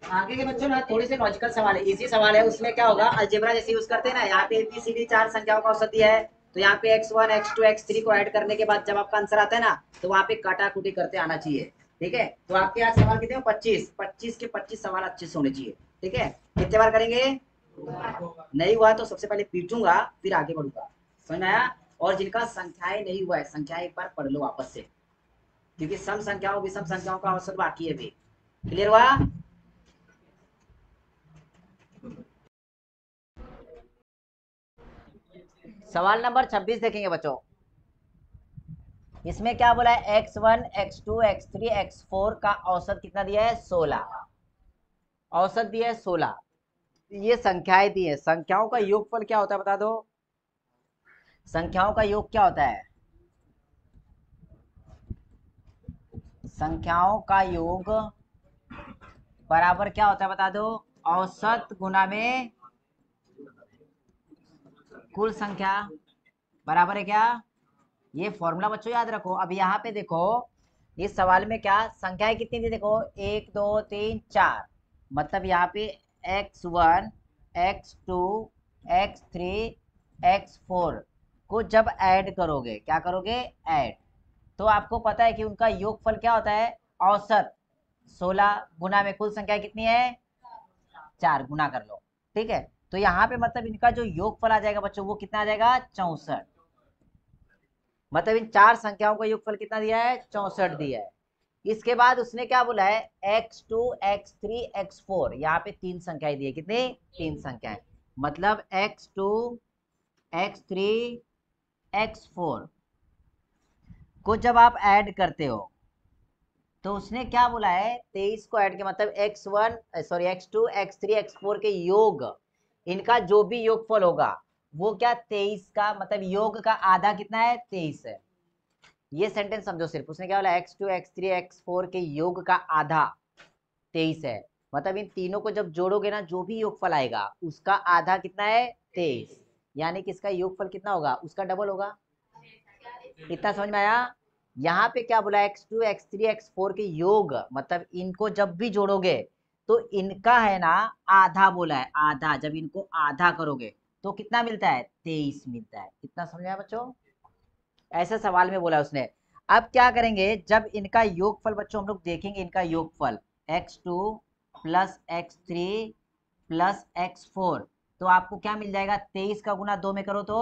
आगे के बच्चों ना थोड़े से लॉजिकल सवाल है, इजी सवाल है, उसमें क्या होगा अलजेब्रा जैसे यूज करते हैं ना, यहाँ पे एबीसीडी 4 संख्याओं का औसत दिया है, तो यहाँ पे x1 x2 x3 को ऐड करने के बाद जब आपका आंसर आता है ना, तो वहाँ पे काटा कुटी करते आना चाहिए। ठीक है, तो आपके आज सवाल कितने 25 25 के 25 सवाल अच्छे से होने चाहिए। ठीक है, कितने बार करेंगे, नहीं हुआ तो सबसे पहले पीटूंगा फिर आगे बढ़ूंगा। समझ में आया? और जिनका संख्याएं नहीं हुआ है संख्याएं एक बार पढ़ लो वापस से, क्योंकि सम संख्याओं विषम संख्याओं का औसत बाकी है भी। क्लियर हुआ? सवाल नंबर 26 देखेंगे बच्चों। इसमें क्या बोला है, x1 x2 x3 x4 का औसत कितना दिया है 16, औसत दिया है 16। ये संख्याएं दी है, संख्याओं का योगफल क्या होता है बता दो, संख्याओं का योग क्या होता है, संख्याओं का योग बराबर क्या होता है बता दो, औसत गुना में कुल संख्या, बराबर है क्या? ये फॉर्मूला बच्चों याद रखो। अब यहाँ पे देखो इस सवाल में क्या संख्याएं कितनी थी, देखो 1 2 3 4, मतलब यहाँ पे x1 x2 x3 x4 को जब ऐड करोगे, क्या करोगे ऐड, तो आपको पता है कि उनका योगफल क्या होता है औसत, 16 गुना में कुल संख्या कितनी है 4, गुना कर लो। ठीक है, तो यहाँ पे मतलब इनका जो योगफल आ जाएगा बच्चों वो कितना आ जाएगा 64, मतलब इन 4 संख्याओं का योगफल कितना दिया है 64 दिया है। इसके बाद उसने क्या बोला है x2 x3 x4, यहाँ पे 3 संख्याएं दी है, कितनी 3 संख्याएं, मतलब x2 x3 x4 को जब आप ऐड करते हो तो उसने क्या बोला है 23 को ऐड किया, मतलब x2 x3 x4 के योग, इनका जो भी योगफल होगा वो क्या 23 का, मतलब योग का आधा कितना है 23 है। ये सेंटेंस समझो सिर्फ, उसने क्या बोला x2 x3 x4 के योग का आधा 23 है, मतलब इन तीनों को जब जोड़ोगे ना जो भी योगफल आएगा उसका आधा कितना है 23, यानी कि इसका योगफल कितना होगा उसका डबल होगा। इतना समझ में आया? यहाँ पे क्या बोला x2 x3 x4 के योग, मतलब इनको जब भी जोड़ोगे तो इनका है ना आधा बोला है, आधा। जब इनको आधा करोगे तो कितना मिलता है? 23 मिलता है। कितना समझ में आया बच्चों? ऐसे सवाल में बोला उसने। अब क्या करेंगे, जब इनका योगफल बच्चों हम लोग देखेंगे, इनका योगफल x2 plus x3 plus x4, तो आपको क्या मिल जाएगा? 23 का गुना 2 में करो तो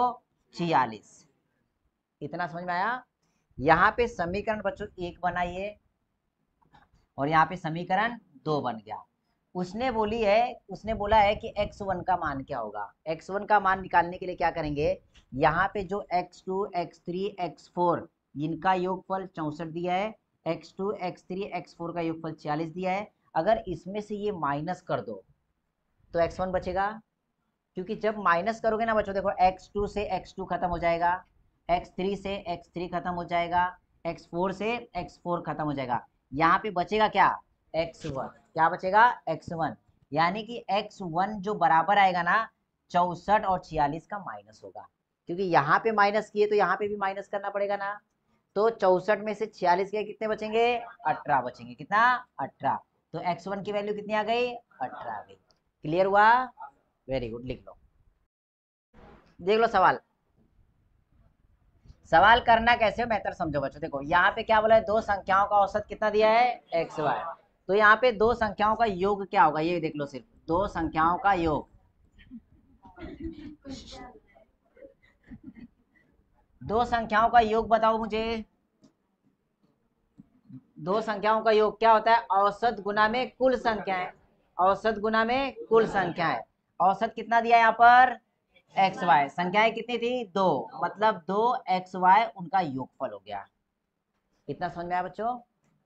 46। इतना समझ में आया? यहाँ पे समीकरण बच्चों 1 बनाइए और यहाँ पे समीकरण 2 बन गया। उसने बोला है कि x1 का मान क्या होगा। x1 का मान निकालने के लिए क्या करेंगे, यहाँ पे जो x2 x3 x4 इनका योगफल 64 दिया है, x2 x3 x4 का योगफल 46 दिया है। अगर इसमें से ये माइनस कर दो तो x1 बचेगा, क्योंकि जब माइनस करोगे ना बच्चों, देखो x2 से x2 खत्म हो जाएगा, x3 से x3 खत्म हो जाएगा, x4 से x4 खत्म हो जाएगा। यहाँ पे बचेगा क्या? x1। क्या बचेगा? x1। यानी कि x1 जो बराबर आएगा ना 64 और 46 का माइनस होगा, क्योंकि यहाँ पे माइनस किए तो यहाँ पे भी माइनस करना पड़ेगा ना। तो 64 में से 46 के कितने बचेंगे? 18 बचेंगे। कितना? 18। तो x1 की वैल्यू कितनी आ गई? 18 आ गई। क्लियर हुआ? वेरी गुड, लिख लो। देख लो सवाल। सवाल करना कैसे हो बेहतर समझो बच्चों। देखो यहाँ पे क्या बोला है, दो संख्याओं का औसत कितना दिया है? X Y. तो यहाँ पे दो संख्याओं का योग क्या होगा, ये देख लो। सिर्फ दो संख्याओं का योग, दो संख्याओं का योग बताओ मुझे। दो संख्याओं का योग क्या होता है? औसत गुना में कुल संख्याएं। औसत गुना में कुल संख्याएं। औसत कितना दिया है यहाँ पर? X Y. संख्याएं कितनी थी? दो, मतलब दो एक्स वाई उनका योगफल हो गया। इतना समझ में आया बच्चों?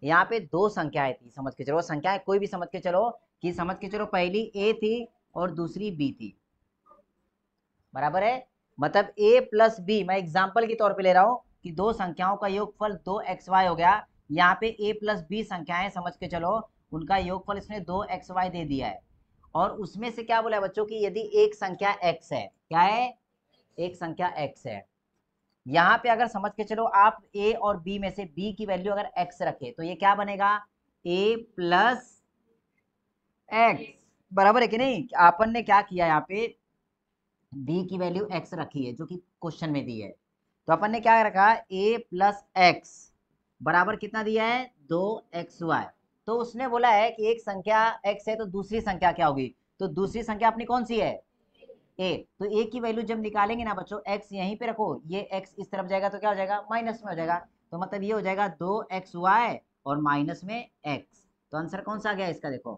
यहाँ पे दो संख्याएं थी, समझ के चलो। संख्याएं कोई भी समझ के चलो, कि समझ के चलो पहली ए थी और दूसरी बी थी, बराबर है। मतलब ए प्लस बी, मैं एग्जाम्पल के तौर पे ले रहा हूं कि दो संख्याओं का योगफल दो एक्स वाई हो गया। यहाँ पे ए प्लस बी संख्याएं समझ के चलो, उनका योगफल इसने दो एक्स वाई दे दिया है। और उसमें से क्या बोला है बच्चों की, यदि एक संख्या एक्स है, क्या है? एक संख्या एक्स है। यहाँ पे अगर समझ के चलो आप a और b में से b की वैल्यू अगर x रखे तो ये क्या बनेगा? a प्लस एक्स, बराबर है कि नहीं? आपन ने क्या किया, यहाँ पे b की वैल्यू x रखी है जो कि क्वेश्चन में दी है। तो अपन ने क्या रखा? a प्लस एक्स बराबर कितना दिया है? 2xy। तो उसने बोला है कि एक संख्या x है तो दूसरी संख्या क्या होगी? तो दूसरी संख्या अपनी कौन सी है? ए। तो ए की वैल्यू जब निकालेंगे ना बच्चों, एक्स यहीं पे रखो, ये एक्स इस तरफ जाएगा तो क्या हो जाएगा? माइनस में हो जाएगा। तो मतलब ये हो जाएगा 2xy और माइनस में एक्स। तो आंसर कौन सा आ गया इसका? देखो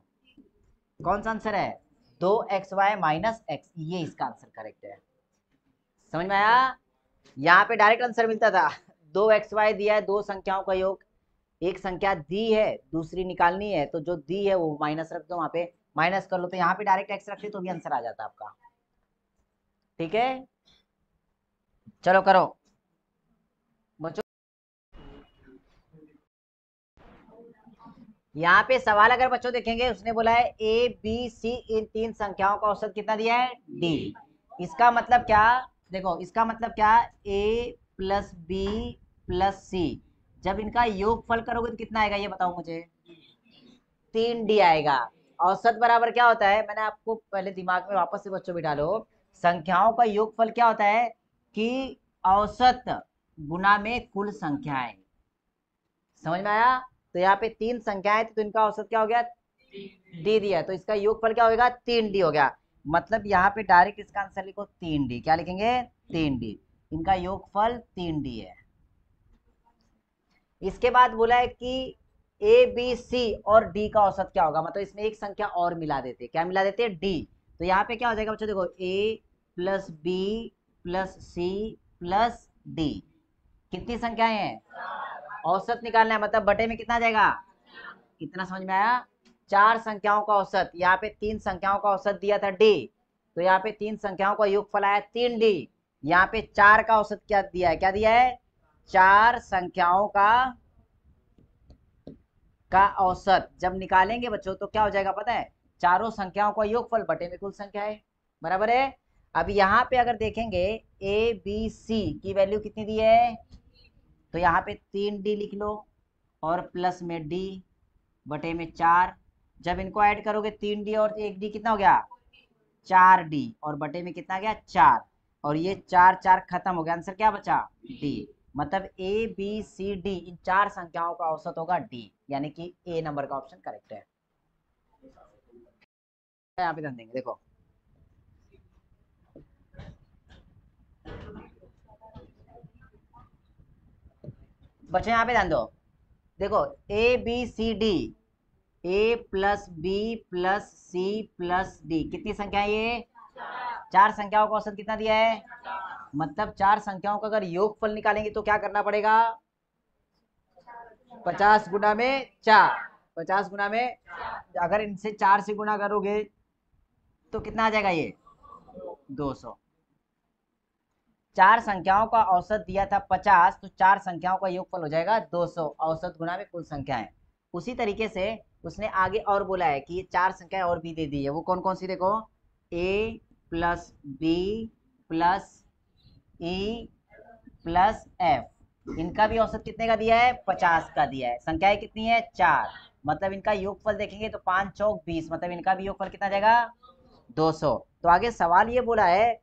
कौन सा आंसर है? 2xy माइनस एक्स, ये इसका आंसर करेक्ट है। समझ में आया? यहाँ पे डायरेक्ट आंसर मिलता था। 2xy दिया है, दो संख्याओं का योग। एक संख्या दी है, दूसरी निकालनी है, तो जो दी है वो माइनस रख दो, वहां पे माइनस कर लो। तो यहाँ पे डायरेक्ट एक्स रखते तो भी आंसर आ जाता आपका। ठीक है, चलो करो बच्चों। यहाँ पे सवाल अगर बच्चों देखेंगे, उसने बोला है ए बी सी इन तीन संख्याओं का औसत कितना दिया है? डी। इसका मतलब क्या? देखो इसका मतलब क्या? ए प्लस बी प्लस सी, जब इनका योगफल करोगे तो कितना आएगा ये बताओ मुझे? 3D आएगा। औसत बराबर क्या होता है? मैंने आपको पहले दिमाग में वापस से बच्चों बिठा लो। संख्याओं का योगफल क्या होता है? कि औसत गुना में कुल संख्याएं। समझ में आया? तो यहाँ पे तीन संख्याएं थी तो इनका औसत क्या हो गया? डी दिया है, तो इसका योगफल क्या होगा? 3D हो गया। मतलब यहाँ पे डायरेक्ट इसका आंसर लिखो 3D। क्या लिखेंगे? 3D। इनका योगफल 3D है। इसके बाद बोला है कि ए बी सी और डी का औसत क्या होगा, मतलब इसमें एक संख्या और मिला देते। क्या मिला देते? डी। तो यहाँ पे क्या हो जाएगा बच्चों? देखो A plus B plus C plus D, कितनी संख्याएं हैं? औसत निकालना है, मतलब बटे में कितना आ जाएगा? कितना समझ में आया? चार संख्याओं का औसत। यहाँ पे तीन संख्याओं का औसत दिया था डी, तो यहाँ पे तीन संख्याओं का योगफल आया 3D। यहाँ पे चार का औसत क्या दिया है? क्या दिया है? चार संख्याओं का औसत जब निकालेंगे बच्चों तो क्या हो जाएगा पता है? चारों संख्याओं का योगफल बटे में कुल संख्या है, बराबर है। अब यहाँ पे अगर देखेंगे ए बी सी की वैल्यू कितनी दी है? तो यहाँ पे 3D लिख लो और प्लस में डी बटे में 4। जब इनको ऐड करोगे 3D और 1D कितना हो गया 4D, और बटे में कितना गया 4, और ये 4 4 खत्म हो गया, आंसर क्या बचा D। मतलब ABCD इन 4 संख्याओं का औसत होगा D, यानी कि A नंबर का ऑप्शन करेक्ट है। यहाँ पे ध्यान देंगे, देखो बच्चों यहाँ पे ध्यान दो, देखो ABCD A plus B plus C plus D कितनी संख्या है ये 4 संख्याओं का औसत कितना दिया है, मतलब 4 संख्याओं का अगर योगफल निकालेंगे तो क्या करना पड़ेगा 50 गुना में 4, 50 गुना में, अगर इनसे 4 से गुना करोगे तो कितना आ जाएगा ये 200। 4 संख्याओं का औसत दिया था 50, तो 4 संख्याओं का योगफल हो जाएगा 200, औसत गुना में कुल संख्याएं। उसी तरीके से उसने आगे और बोला है कि ये 4 संख्याएं और भी दे दी है, वो कौन कौन सी देखो A plus B plus E plus F, इनका भी औसत कितने का दिया है 50 का दिया है, संख्याएं कितनी है 4, मतलब इनका योगफल देखेंगे तो 5 चौक 20, मतलब इनका भी योगफल कितना जाएगा 200। तो आगे सवाल ये बोला है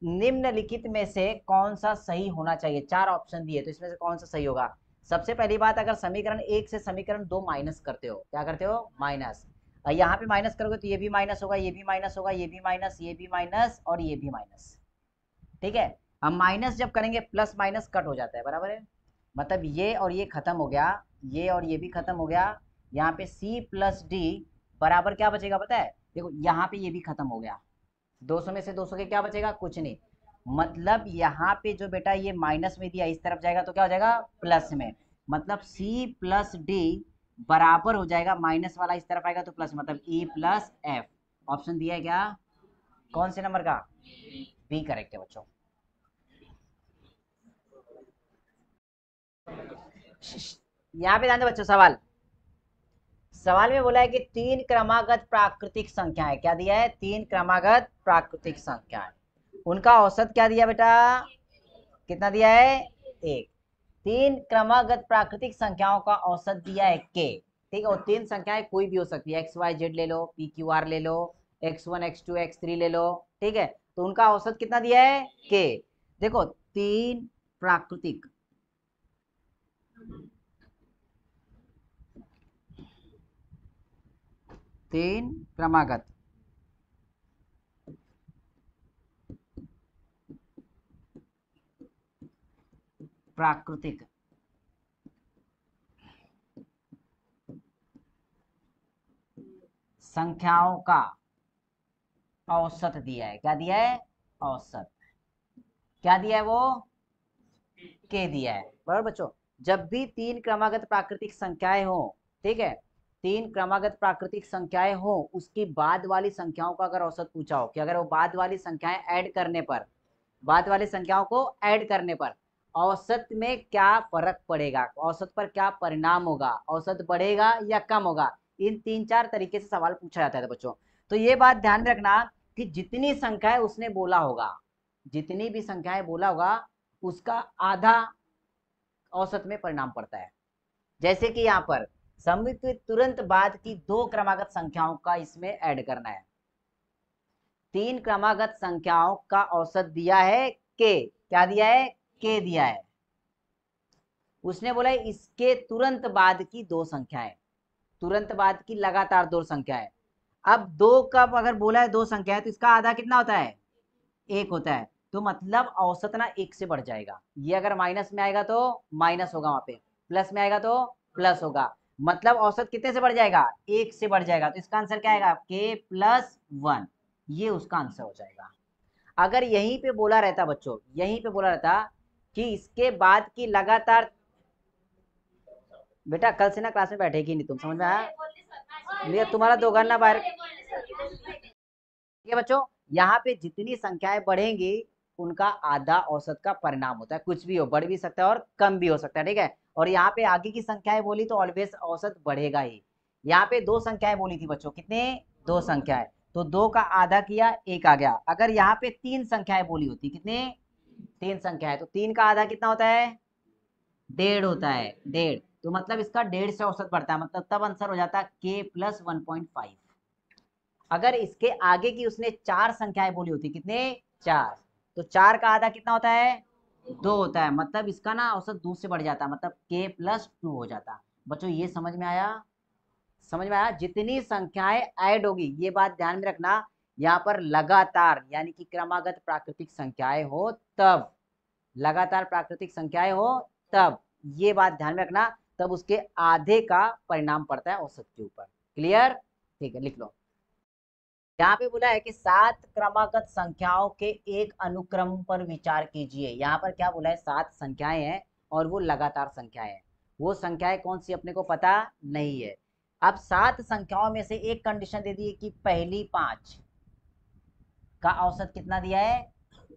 निम्नलिखित में से कौन सा सही होना चाहिए, 4 ऑप्शन दिए तो इसमें से कौन सा सही होगा। सबसे पहली बात, अगर समीकरण 1 से समीकरण 2 माइनस करते हो, क्या करते हो माइनस, यहाँ पे माइनस करोगे तो ये भी माइनस होगा, ये भी माइनस होगा, ये भी माइनस, ये भी माइनस और ये भी माइनस, ठीक है। अब माइनस जब करेंगे प्लस माइनस कट हो जाता है, बराबर है, मतलब ये और ये खत्म हो गया, ये और ये भी खत्म हो गया, यहाँ पे C प्लस डी बराबर क्या बचेगा पता है, देखो यहाँ पे ये भी खत्म हो गया, 200 में से 200 के क्या बचेगा कुछ नहीं, मतलब यहाँ पे जो बेटा ये माइनस में दिया इस तरफ जाएगा तो क्या हो जाएगा प्लस में, मतलब C प्लस डी बराबर हो जाएगा, माइनस वाला इस तरफ आएगा तो प्लस, मतलब E प्लस एफ। ऑप्शन दिया है क्या कौन से नंबर का, बी करेक्ट है बच्चों। यहाँ पे ध्यान दो बच्चों, सवाल में बोला है कि 3 क्रमागत प्राकृतिक संख्याएं, क्या दिया है 3 क्रमागत प्राकृतिक संख्याएं, उनका औसत क्या दिया बेटा कितना दिया है 1। 3 क्रमागत प्राकृतिक संख्याओं का औसत दिया है k, ठीक है, और 3 संख्याएं कोई भी हो सकती है, एक्स वाई जेड ले लो, पी क्यू आर ले लो, x1 x2 x3 ले लो, ठीक है, तो उनका औसत कितना दिया है k। देखो 3 प्राकृतिक, तीन क्रमागत प्राकृतिक संख्याओं का औसत दिया है, क्या दिया है औसत, क्या दिया है वो के दिया है, बराबर बच्चों। जब भी 3 क्रमागत प्राकृतिक संख्याएं हो, ठीक है, 3 क्रमागत प्राकृतिक संख्याएं हो, उसकी बाद वाली संख्याओं का अगर औसत पूछा हो कि अगर वो बाद वाली संख्याएं ऐड करने पर, बाद वाली संख्याओं को ऐड करने पर औसत में क्या फर्क पड़ेगा, औसत पर क्या परिणाम होगा, औसत बढ़ेगा या कम होगा, इन 3 4 तरीके से सवाल पूछा जाता है बच्चों। तो ये बात ध्यान में रखना कि जितनी संख्याएं उसने बोला होगा, जितनी भी संख्याएं बोला होगा उसका आधा औसत में परिणाम पड़ता है। जैसे कि यहाँ पर समित के तुरंत बाद की 2 क्रमागत संख्याओं का इसमें ऐड करना है, 3 क्रमागत संख्याओं का औसत दिया है के, क्या दिया है के दिया है, उसने बोला है इसके तुरंत बाद की 2 संख्याएं, तुरंत बाद की लगातार 2 संख्याएं। अब 2 का अगर बोला है 2 संख्याएं तो इसका आधा कितना होता है 1 होता है, तो मतलब औसत ना 1 से बढ़ जाएगा, ये अगर माइनस में आएगा तो माइनस होगा, वहां पे प्लस में आएगा तो प्लस होगा, मतलब औसत कितने से बढ़ जाएगा 1 से बढ़ जाएगा, तो इसका आंसर क्या आएगा k प्लस 1, ये उसका आंसर हो जाएगा। अगर यहीं पे बोला रहता बच्चों, यहीं पे बोला रहता कि इसके बाद की लगातार, बेटा कल से ना क्लास में बैठेगी नहीं तुम, समझ में आया, ये तुम्हारा 2 घंटा बाहर, ठीक है बच्चों। यहाँ पे जितनी संख्याएं बढ़ेंगी उनका आधा औसत का परिणाम होता है, कुछ भी हो, बढ़ भी सकता है और कम भी हो सकता है, ठीक है। और यहाँ पे आगे की संख्याएं बोली तो ऑलवेज औसत बढ़ेगा ही। यहाँ पे 2 संख्याएं बोली थी बच्चों, कितने 2 संख्याएं, तो 2 का आधा किया 1 आ गया। अगर यहाँ पे 3 संख्याएं बोली होती, कितने 3 संख्याएं, तो 3 का आधा कितना होता है 1.5 होता है, 1.5, तो मतलब इसका 1.5 से औसत बढ़ता है, मतलब तब आंसर हो जाता है k प्लस 1.5। अगर इसके आगे की उसने 4 संख्याएं बोली होती, कितने 4, तो 4 का आधा कितना होता है 2 होता है, मतलब इसका ना औसत 2 से बढ़ जाता, मतलब k प्लस 2 हो जाता। बच्चों ये समझ में आया? समझ में आया? जितनी संख्याएं ऐड होगी, ये बात ध्यान में रखना, यहाँ पर लगातार यानी कि क्रमागत प्राकृतिक संख्याएं हो तब, लगातार प्राकृतिक संख्याएं हो तब, ये बात ध्यान में रखना, तब उसके आधे का परिणाम पड़ता है औसत के ऊपर। क्लियर? ठीक है, लिख लो। यहाँ पे बोला है कि 7 क्रमागत संख्याओं के एक अनुक्रम पर विचार कीजिए। यहाँ पर क्या बोला है, 7 संख्याएं हैं और वो लगातार संख्याएं हैं। वो संख्याएं कौन सी अपने को पता नहीं है। अब 7 संख्याओं में से एक कंडीशन दे दी है कि पहली 5 का औसत कितना दिया है,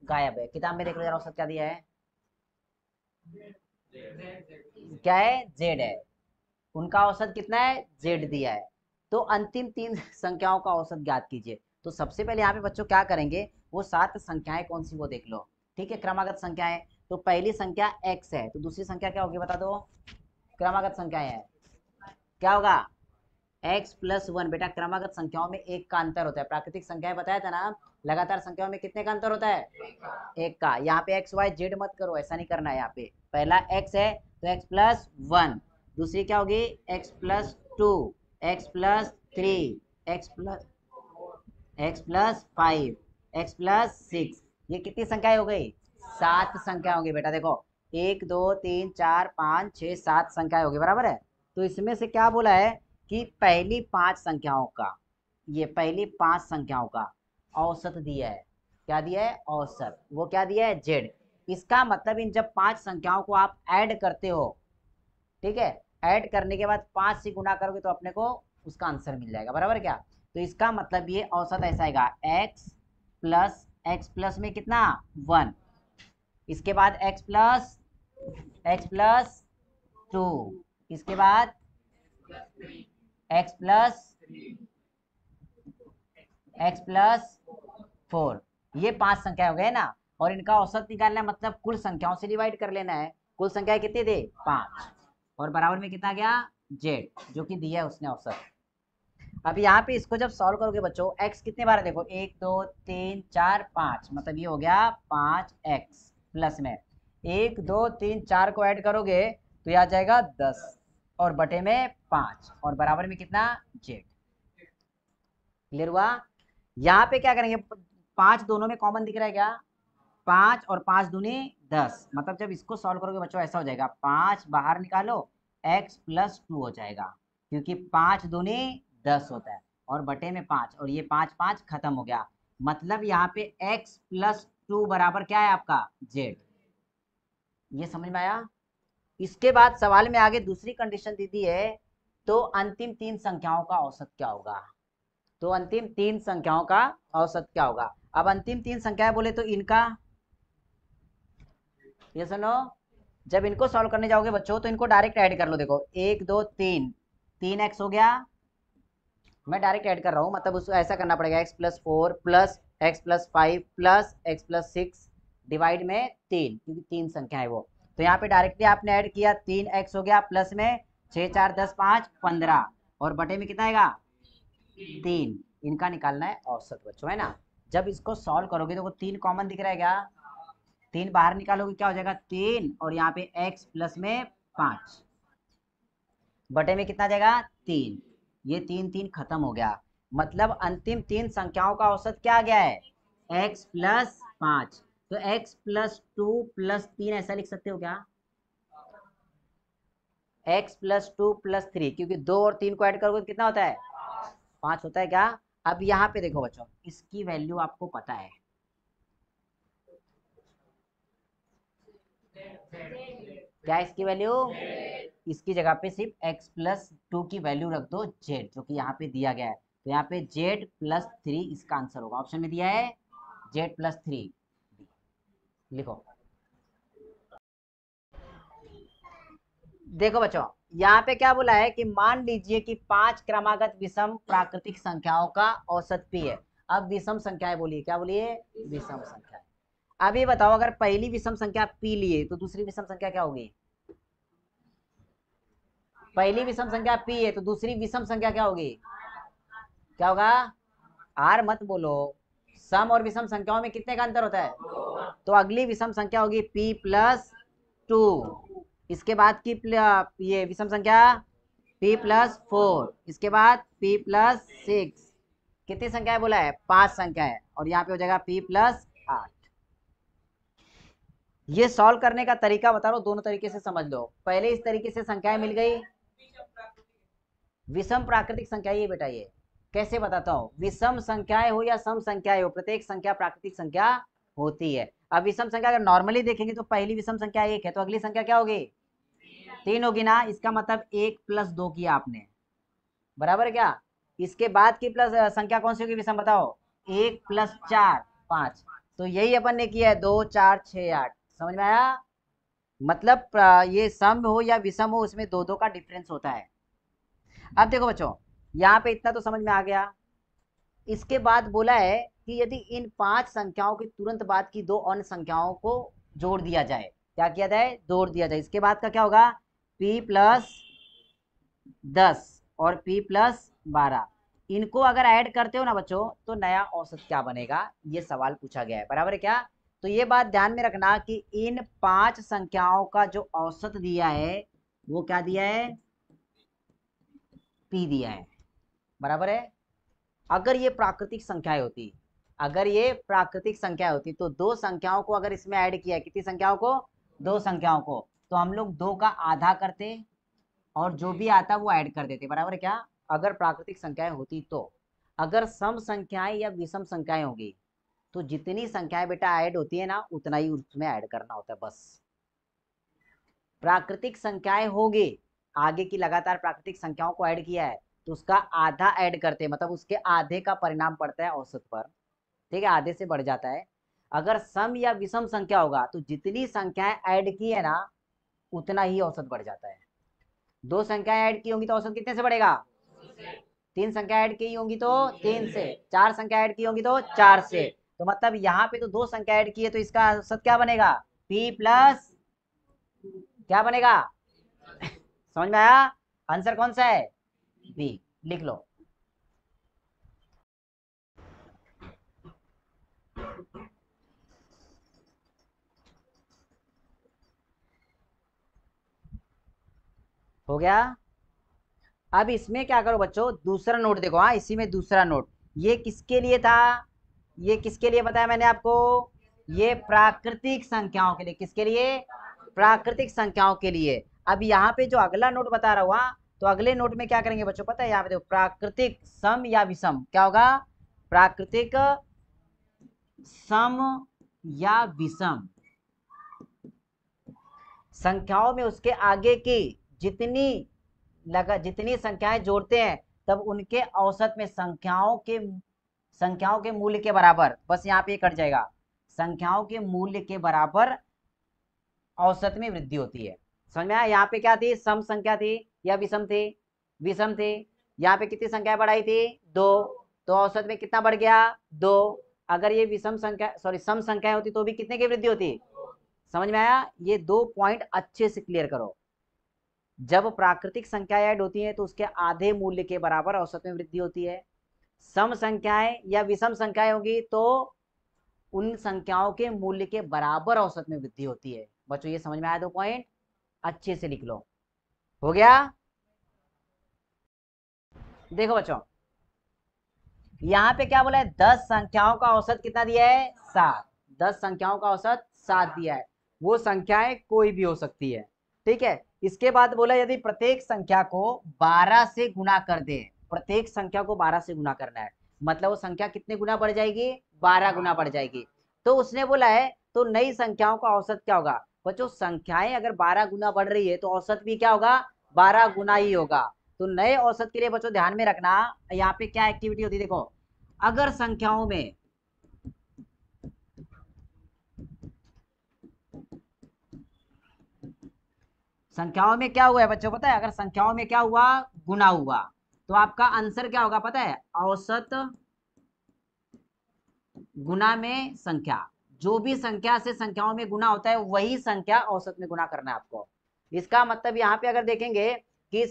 गायब है। किताब में देख लो जरा, औसत क्या दिया है, क्या है, जेड है। उनका औसत कितना है, जेड दिया है। तो अंतिम 3 संख्याओं का औसत ज्ञात कीजिए। तो सबसे पहले यहाँ पे बच्चों क्या करेंगे, वो 7 संख्याएं कौन सी वो देख लो। ठीक है, क्रमागत संख्याएं। तो पहली संख्या x है, तो दूसरी संख्या क्या होगी बता दो, क्रमागत संख्याएं है, क्या होगा x प्लस 1। बेटा क्रमागत संख्याओं में एक का अंतर होता है, प्राकृतिक संख्याएं बताया था ना, लगातार संख्याओं में कितने का अंतर होता है, एक का। यहाँ पे एक्स वाई जेड मत करो, ऐसा नहीं करना है। यहाँ पे पहला x है तो x प्लस 1, दूसरी क्या होगी x plus 2, x plus 3, x plus 5, x plus 6। ये कितनी संख्याएं हो गई, 7 संख्या होगी बेटा। देखो 1 2 3 4 5 6 7 संख्याएं होगी, बराबर है। तो इसमें से क्या बोला है कि पहली 5 संख्याओं का, ये पहली 5 संख्याओं का औसत दिया है। क्या दिया है, औसत। वो क्या दिया है, जेड। इसका मतलब इन जब 5 संख्याओं को आप ऐड करते हो, ठीक है, ऐड करने के बाद 5 से गुणा करोगे तो अपने को उसका आंसर मिल जाएगा, बराबर क्या। तो इसका मतलब ये औसत ऐसा आएगा, x प्लस में कितना 1, इसके बाद x प्लस 2, इसके बाद x प्लस 4। ये 5 संख्या हो गए ना, और इनका औसत निकालना है, मतलब कुल संख्याओं से डिवाइड कर लेना है। कुल संख्या कितनी थी 5, और बराबर में कितना गया, जेड, जो कि दिया है उसने औसत। अब यहाँ पे इसको जब सॉल्व करोगे बच्चों, x कितने बार है देखो, 1 2 3 4 5, मतलब ये हो गया 5x प्लस में 1 2 3 4 को ऐड करोगे तो ये आ जाएगा 10, और बटे में 5, और बराबर में कितना, जेड। क्लियर हुआ? यहाँ पे क्या करेंगे, 5 दोनों में कॉमन दिख रहा है क्या, 5 और 5 दूनी 10, मतलब जब इसको सॉल्व करोगे बच्चों ऐसा हो जाएगा, 5 बाहर निकालो x प्लस 2 हो जाएगा, क्योंकि 5 दूनी 10 होता है, और बटे में 5, और ये 5 5 खत्म हो गया। मतलब यहाँ पे x प्लस 2 बराबर क्या है आपका, z। ये समझ में आया? इसके बाद सवाल में आगे दूसरी कंडीशन दी दी है, तो अंतिम 3 संख्याओं का औसत क्या होगा। तो अंतिम 3 संख्याओं का औसत क्या होगा। अब अंतिम 3 संख्याएं बोले तो इनका, ये सुनो, जब इनको सॉल्व करने जाओगे बच्चों तो इनको डायरेक्ट ऐड कर लो। देखो 1 2 3, 3x हो गया, मैं डायरेक्ट ऐड कर रहा हूँ, मतलब उसको ऐसा करना पड़ेगा, x plus 4 plus x plus 5 plus x plus 6 divide में 3, क्योंकि 3 संख्या है वो। तो यहाँ पे डायरेक्टली आपने ऐड किया, 3x हो गया प्लस में 6 4 10 5 15, और बटे में कितना आएगा 3। इनका निकालना है औसत बच्चों, है ना। जब इसको सॉल्व करोगे तो वो 3 कॉमन दिख रहा है क्या, 3 बाहर निकालोगे क्या हो जाएगा 3, और यहाँ पे x प्लस में 5, बटे में कितना जाएगा 3, ये 3 3 खत्म हो गया। मतलब अंतिम 3 संख्याओं का औसत क्या आ गया है, x प्लस 5। तो x प्लस 2 प्लस 3 ऐसा लिख सकते हो क्या, x प्लस 2 प्लस 3, क्योंकि 2 और 3 को ऐड करोगे तो कितना होता है 5 होता है क्या। अब यहाँ पे देखो बच्चों, इसकी वैल्यू आपको पता है, क्या है इसकी वैल्यू, इसकी जगह पे सिर्फ x प्लस 2 की वैल्यू रख दो z, जो कि यहाँ पे दिया गया है। तो यहाँ पे z प्लस 3 इसका आंसर होगा, ऑप्शन में दिया है z प्लस 3। लिखो, देखो बच्चों यहाँ पे क्या बोला है कि मान लीजिए कि 5 क्रमागत विषम प्राकृतिक संख्याओं का औसत p है। अब विषम संख्याएं बोलिए, क्या बोलिए, विषम संख्या। अब ये बताओ, अगर पहली विषम संख्या p लिए तो दूसरी विषम संख्या क्या होगी, पहली विषम संख्या p है तो दूसरी विषम संख्या क्या होगी, क्या होगा, r मत बोलो, सम और विषम संख्याओं में कितने का अंतर होता है, तो अगली विषम संख्या होगी p प्लस 2, इसके बाद की ये विषम संख्या p प्लस 4, इसके बाद p प्लस 6, कितनी संख्या है बोला है, 5 संख्या है, और यहाँ पे हो जाएगा p प्लस 8। ये सॉल्व करने का तरीका बता रहा हूं, दोनों तरीके से समझ लो। पहले इस तरीके से संख्याएं मिल गई, विषम प्राकृतिक संख्या, ये बेटा ये कैसे बताता हूं, विषम संख्याएं हो या सम संख्याएं हो, प्रत्येक संख्या प्राकृतिक संख्या होती है। अब विषम संख्या अगर नॉर्मली देखेंगे तो पहली विषम संख्या 1 है, तो अगली संख्या क्या होगी, 3 होगी ना, इसका मतलब 1 प्लस 2 किया आपने, बराबर है क्या, इसके बाद की प्लस संख्या कौन सी होगी विषम बताओ, 1 प्लस 4 5, तो यही अपन ने किया है, 2 4 6 8, समझ में आया, मतलब ये सम हो या विषम हो उसमें दो का डिफरेंस होता है। अब देखो बच्चों, यहाँ पे इतना तो समझ में आ गया। इसके बाद बोला है कि यदि इन 5 संख्याओं के तुरंत बाद की 2 अन्य संख्याओं को जोड़ दिया जाए, क्या किया जाए, जोड़ दिया जाए, इसके बाद का क्या होगा, p प्लस 10 और p प्लस 12, इनको अगर ऐड करते हो ना बच्चों तो नया औसत क्या बनेगा, ये सवाल पूछा गया है, बराबर है क्या। तो ये बात ध्यान में रखना कि इन 5 संख्याओं का जो औसत दिया है वो क्या दिया है, p दिया है, बराबर है। अगर ये प्राकृतिक संख्याएं होती, अगर ये प्राकृतिक संख्या होती तो 2 संख्याओं को अगर इसमें ऐड किया है, कितनी संख्याओं को, 2 संख्याओं को, तो हम लोग 2 का आधा करते और जो भी आता वो ऐड कर देते, बराबर है क्या, अगर प्राकृतिक संख्याएं होती तो। अगर सम संख्याएं या विषम संख्याएं होगी तो जितनी संख्याएं बेटा ऐड होती है ना उतना ही उसमें ऐड करना होता है बस। प्राकृतिक संख्याएं होगी, आगे की लगातार प्राकृतिक संख्याओं को ऐड किया है तो उसका आधा ऐड करते हैं, मतलब उसके आधे का परिणाम पड़ता है औसत पर, ठीक है, आधे से बढ़ जाता है। अगर सम या विषम संख्या होगा तो जितनी संख्याएं ऐड की है ना उतना ही औसत बढ़ जाता है। 2 संख्याएं ऐड की होंगी तो औसत कितने से बढ़ेगा, 3 संख्या ऐड की होंगी तो 3 से, 4 संख्या ऐड की होंगी तो 4 से, तो मतलब यहाँ पे तो 2 संख्या ऐड की है तो इसका औसत क्या बनेगा, p प्लस क्या बनेगा समझ में आया, आंसर कौन सा है, बी, लिख लो। हो गया। अब इसमें क्या करो बच्चों, दूसरा नोट देखो, हाँ इसी में दूसरा नोट, ये किसके लिए था, ये किसके लिए बताया मैंने आपको, ये प्राकृतिक संख्याओं के लिए, किसके लिए, प्राकृतिक संख्याओं के लिए। अब यहाँ पे जो अगला नोट बता रहा हुआ, तो अगले नोट में क्या करेंगे बच्चों पता है, यहाँ पे देखो, प्राकृतिक सम या विषम, क्या होगा, प्राकृतिक सम या विषम संख्याओं में उसके आगे की जितनी संख्याएं जोड़ते हैं तब उनके औसत में संख्याओं के मूल्य के बराबर, बस यहाँ पे कट जाएगा, संख्याओं के मूल्य के बराबर औसत में वृद्धि होती है। समझ में आया, यहाँ पे क्या थी, सम संख्या थी या विषम थी, विषम थी, यहाँ पे कितनी संख्या बढ़ाई थी, 2, तो औसत में कितना बढ़ गया, 2। अगर ये विषम संख्या सम संख्या होती तो भी कितने की वृद्धि होती, समझ में आया, ये 2 पॉइंट अच्छे से क्लियर करो। जब प्राकृतिक संख्याएं ऐड होती हैं तो उसके आधे मूल्य के बराबर औसत में वृद्धि होती है। सम संख्याएं या विषम संख्याएं होगी तो उन संख्याओं के मूल्य के बराबर औसत में वृद्धि होती है। बच्चों ये समझ में आया, 2 पॉइंट अच्छे से लिख लो। हो गया। देखो बच्चों यहाँ पे क्या बोला है, 10 संख्याओं का औसत कितना दिया है, 7, 10 संख्याओं का औसत 7 दिया है, वो संख्याएं कोई भी हो सकती है, ठीक है। इसके बाद बोला यदि प्रत्येक संख्या को 12 से गुना कर दे, प्रत्येक संख्या को 12 से गुना करना है, मतलब वो संख्या कितने गुना बढ़ जाएगी, 12 गुना बढ़ जाएगी। तो उसने बोला है तो नई संख्याओं का औसत क्या होगा, बच्चों संख्याएं अगर 12 गुना बढ़ रही है तो औसत भी क्या होगा, 12 गुना ही होगा। तो नए औसत के लिए बच्चों ध्यान में रखना, यहाँ पे क्या एक्टिविटी होती है, देखो अगर संख्याओं में क्या हुआ है बच्चों पता है, अगर संख्याओं में क्या हुआ, गुना हुआ, तो आपका आंसर क्या होगा पता है, औसत गुना में संख्या, जो भी संख्या से संख्याओं में गुना होता है वही संख्या औसत में गुना करना है आपको। इसका मतलब यहाँ पे अगर देखेंगे कि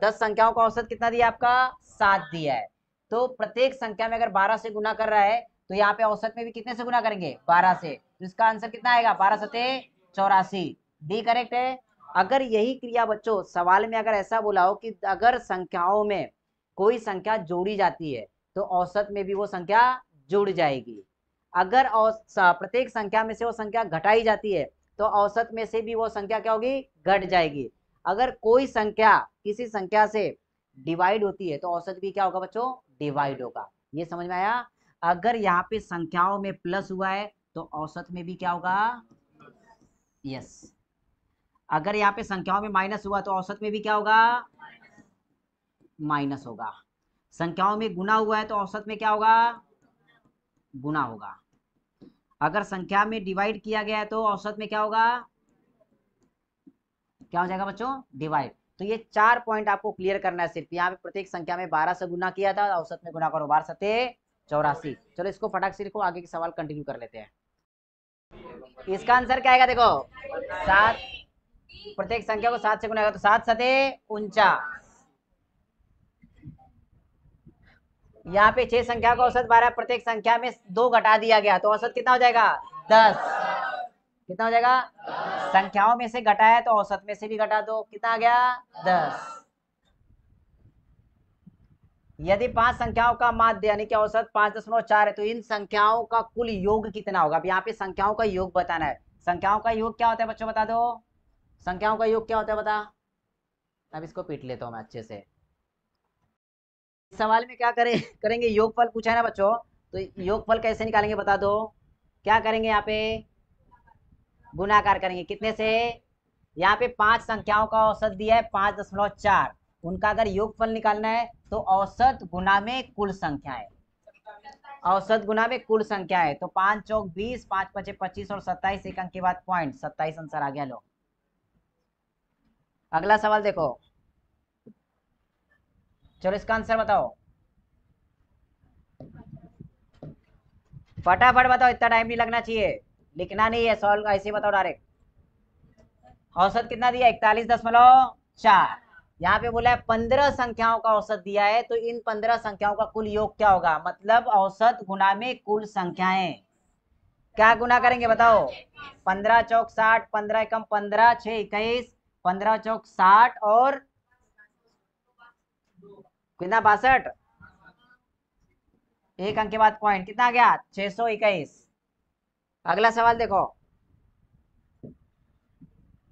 10 संख्याओं का औसत कितना दिया आपका 7 दिया है। तो प्रत्येक संख्या में अगर 12 से गुना कर रहा है तो यहाँ पे औसत में भी कितने से गुना करेंगे 12 से, तो इसका आंसर कितना आएगा 12 सते 84। डी करेक्ट है। अगर यही क्रिया बच्चों सवाल में अगर ऐसा बोला हो कि अगर संख्याओं में कोई संख्या जोड़ी जाती है तो औसत में भी वो संख्या जुड़ जाएगी, अगर प्रत्येक संख्या में से वो संख्या घटाई जाती है तो औसत में से भी वो संख्या क्या होगी घट जाएगी, अगर कोई संख्या किसी संख्या से डिवाइड होती है तो औसत भी क्या होगा बच्चों डिवाइड होगा। ये समझ में आया। अगर यहाँ पे संख्याओं में प्लस हुआ है तो औसत में भी क्या होगा यस, अगर यहाँ पे संख्याओं में माइनस हुआ तो औसत में भी क्या होगा माइनस होगा, संख्याओं में गुना हुआ है तो औसत में क्या होगा गुना होगा, अगर संख्या में डिवाइड किया गया है तो औसत में क्या होगा क्या हो जाएगा बच्चों डिवाइड। तो ये 4 पॉइंट आपको क्लियर करना है सिर्फ। यहाँ पे प्रत्येक संख्या में 12 से गुना किया था, औसत में गुना करो 12 सते 84। चलो इसको फटाक से लिखो, आगे के सवाल कंटिन्यू कर लेते हैं। इसका आंसर क्या आएगा देखो 7, प्रत्येक संख्या को 7 से गुना तो 7 सते 49। यहाँ पे 6 संख्या का औसत 12, प्रत्येक संख्या में 2 घटा दिया गया तो औसत कितना हो जाएगा 10। कितना हो जाएगा संख्याओं में से घटाया तो औसत में से भी घटा दो, कितना आ गया 10। यदि 5 संख्याओं का माध्य यानी कि औसत 5.4 है तो इन संख्याओं का कुल योग कितना होगा। अब यहाँ पे संख्याओं का योग बताना है। संख्याओं का योग क्या होता है बच्चों बता दो, संख्याओं का योग क्या होता है बता। अब इसको पीट लेता हूं मैं अच्छे से। सवाल में क्या करेंगे योगफल पूछा है ना बच्चों, तो योगफल कैसे निकालेंगे बता दो। क्या करेंगे यहाँ पे गुणाकार करेंगे, कितने से, यहाँ पे 5 संख्याओं का औसत दिया है 5.4, उनका अगर योगफल निकालना है तो औसत गुना में कुल संख्या है, औसत गुना में कुल संख्या है। तो 5 चौक 20, 5 पचे 25 और 27 एक अंक के बाद पॉइंट 27 आंसर आ गया। लो अगला सवाल देखो, चलो इसका आंसर बताओ फटाफट बताओ, इतना टाइम नहीं लगना चाहिए, लिखना नहीं है सॉल्व, ऐसे बताओ डायरेक्ट। औसत कितना दिया 41.4, यहाँ पे बोला है 15 संख्याओं का औसत दिया है तो इन 15 संख्याओं का कुल योग क्या होगा, मतलब औसत गुना में कुल संख्याएं। क्या गुना करेंगे बताओ, 15 चौक 60, 15 एकम 15, 6 21, 15 चौक 60 और कितना 62, एक अंक के बाद पॉइंट कितना आ गया 621। अगला सवाल देखो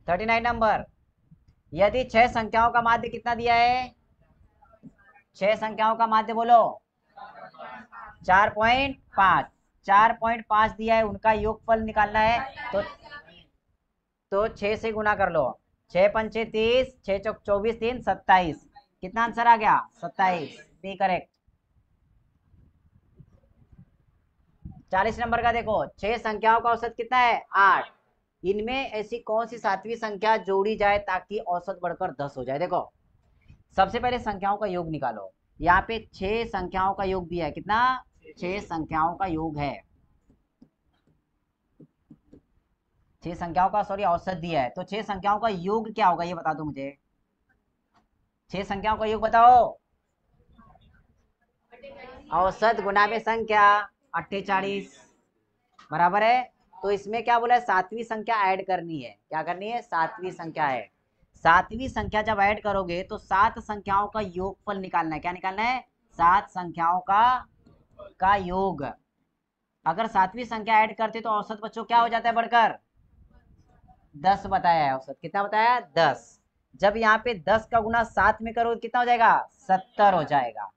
39 नंबर, यदि 6 संख्याओं का माध्य कितना दिया है, 6 संख्याओं का माध्य बोलो 4.5, 4.5 दिया है, उनका योगफल निकालना है तो 6 से गुना कर लो, 6 पंचे 30, 6 चौक 24, 3 27, कितना आंसर आ गया 27, बी करेक्ट। 40 नंबर का देखो, 6 संख्याओं का औसत कितना है 8, इनमें ऐसी कौन सी 7वीं संख्या जोड़ी जाए ताकि औसत बढ़कर 10 हो जाए। देखो सबसे पहले संख्याओं का योग निकालो, यहाँ पे 6 संख्याओं का योग दिया है, कितना 6 संख्याओं का योग है, 6 संख्याओं का सॉरी औसत दिया है, तो 6 संख्याओं का योग क्या होगा ये बता दो मुझे, 6 संख्याओं का योग बताओ, औसत गुना में संख्या 48 बराबर है। तो इसमें क्या बोला है 7वीं संख्या ऐड करनी है, क्या करनी है 7वीं संख्या है, 7वीं संख्या जब ऐड करोगे तो 7 संख्याओं का योगफल निकालना है, क्या निकालना है 7 संख्याओं का योग। अगर 7वीं संख्या ऐड करते तो औसत बच्चों क्या हो जाता है बढ़कर 10 बताया है, औसत कितना बताया 10। जब यहाँ पे 10 का गुना 7 में करो कितना हो जाएगा 70 हो जाएगा।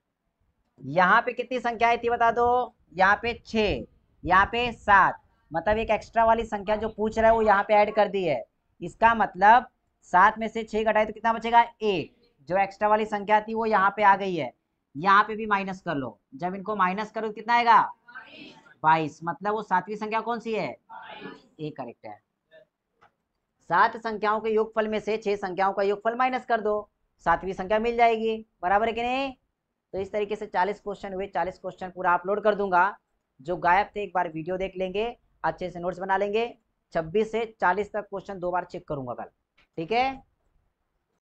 यहाँ पे कितनी संख्या थी बता दो, यहाँ पे 6, यहाँ पे 7, मतलब एक एक्स्ट्रा वाली संख्या जो पूछ रहा है वो यहाँ पे ऐड कर दी है, इसका मतलब 7 में से 6 घटाए तो कितना बचेगा 1, जो एक्स्ट्रा वाली संख्या थी वो यहाँ पे आ गई है, यहाँ पे भी माइनस कर लो, जब इनको माइनस करो कितना आएगा 22, मतलब वो 7वीं संख्या कौन सी है ए करेक्ट है। 7 संख्याओं के योगफल में से 6 संख्याओं का योगफल माइनस कर दो, 7वीं संख्या मिल जाएगी, बराबर है कि नहीं। तो इस तरीके से 40 क्वेश्चन हुए, 40 क्वेश्चन पूरा अपलोड कर दूंगा, जो गायब थे एक बार वीडियो देख लेंगे, अच्छे से नोट्स बना लेंगे, 26 से 40 तक क्वेश्चन 2 बार चेक करूंगा कल, ठीक है।